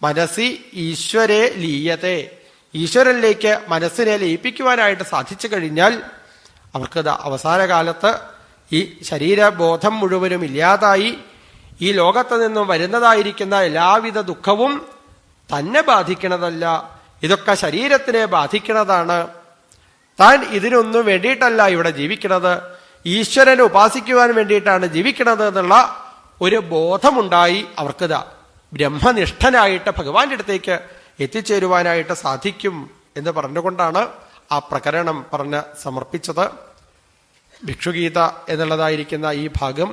മനസ്സി ഈശ്വരേ ലീയത്തെ, ഈശ്വരനിലേക്ക് മനസ്സിനെ ലയിപ്പിക്കുവാനായിട്ട് സാധിച്ചു കഴിഞ്ഞാൽ അവർക്കത് അവസാന കാലത്ത് ഈ ശരീരബോധം മുഴുവനും ഇല്ലാതായി ഈ ലോകത്ത് നിന്നും വരുന്നതായിരിക്കുന്ന എല്ലാവിധ ദുഃഖവും തന്നെ ബാധിക്കണതല്ല, ഇതൊക്കെ ശരീരത്തിനെ ബാധിക്കണതാണ്. താൻ ഇതിനൊന്നും വേണ്ടിയിട്ടല്ല ഇവിടെ ജീവിക്കുന്നത്, ഈശ്വരനെ ഉപാസിക്കുവാൻ വേണ്ടിയിട്ടാണ് ജീവിക്കുന്നത് എന്നുള്ള ഒരു ബോധമുണ്ടായി അവർക്കിതാ ബ്രഹ്മനിഷ്ഠനായിട്ട് ഭഗവാന്റെ അടുത്തേക്ക് എത്തിച്ചേരുവാനായിട്ട് സാധിക്കും എന്ന് പറഞ്ഞുകൊണ്ടാണ് ആ പ്രകരണം പറഞ്ഞ് സമർപ്പിച്ചത്. ഭിക്ഷുഗീത എന്നുള്ളതായിരിക്കുന്ന ഈ ഭാഗം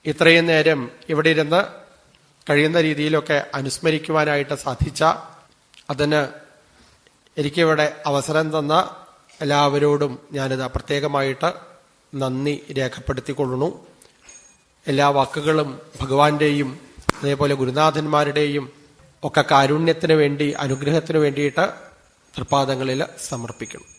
ഇത്രയും നേരം ഇവിടെ ഇരുന്ന് കഴിയുന്ന രീതിയിലൊക്കെ അനുസ്മരിക്കുവാനായിട്ട് സാധിച്ച അതിന് എനിക്കിവിടെ അവസരം തന്ന എല്ലാവരോടും ഞാനിത് പ്രത്യേകമായിട്ട് നന്ദി രേഖപ്പെടുത്തിക്കൊള്ളുന്നു. എല്ലാ വാക്കുകളും ഭഗവാന്റെയും അതേപോലെ ഗുരുനാഥന്മാരുടെയും ഒക്കെ കാരുണ്യത്തിന് വേണ്ടി അനുഗ്രഹത്തിന് വേണ്ടിയിട്ട് തൃപ്പാദങ്ങളിൽ സമർപ്പിക്കണം.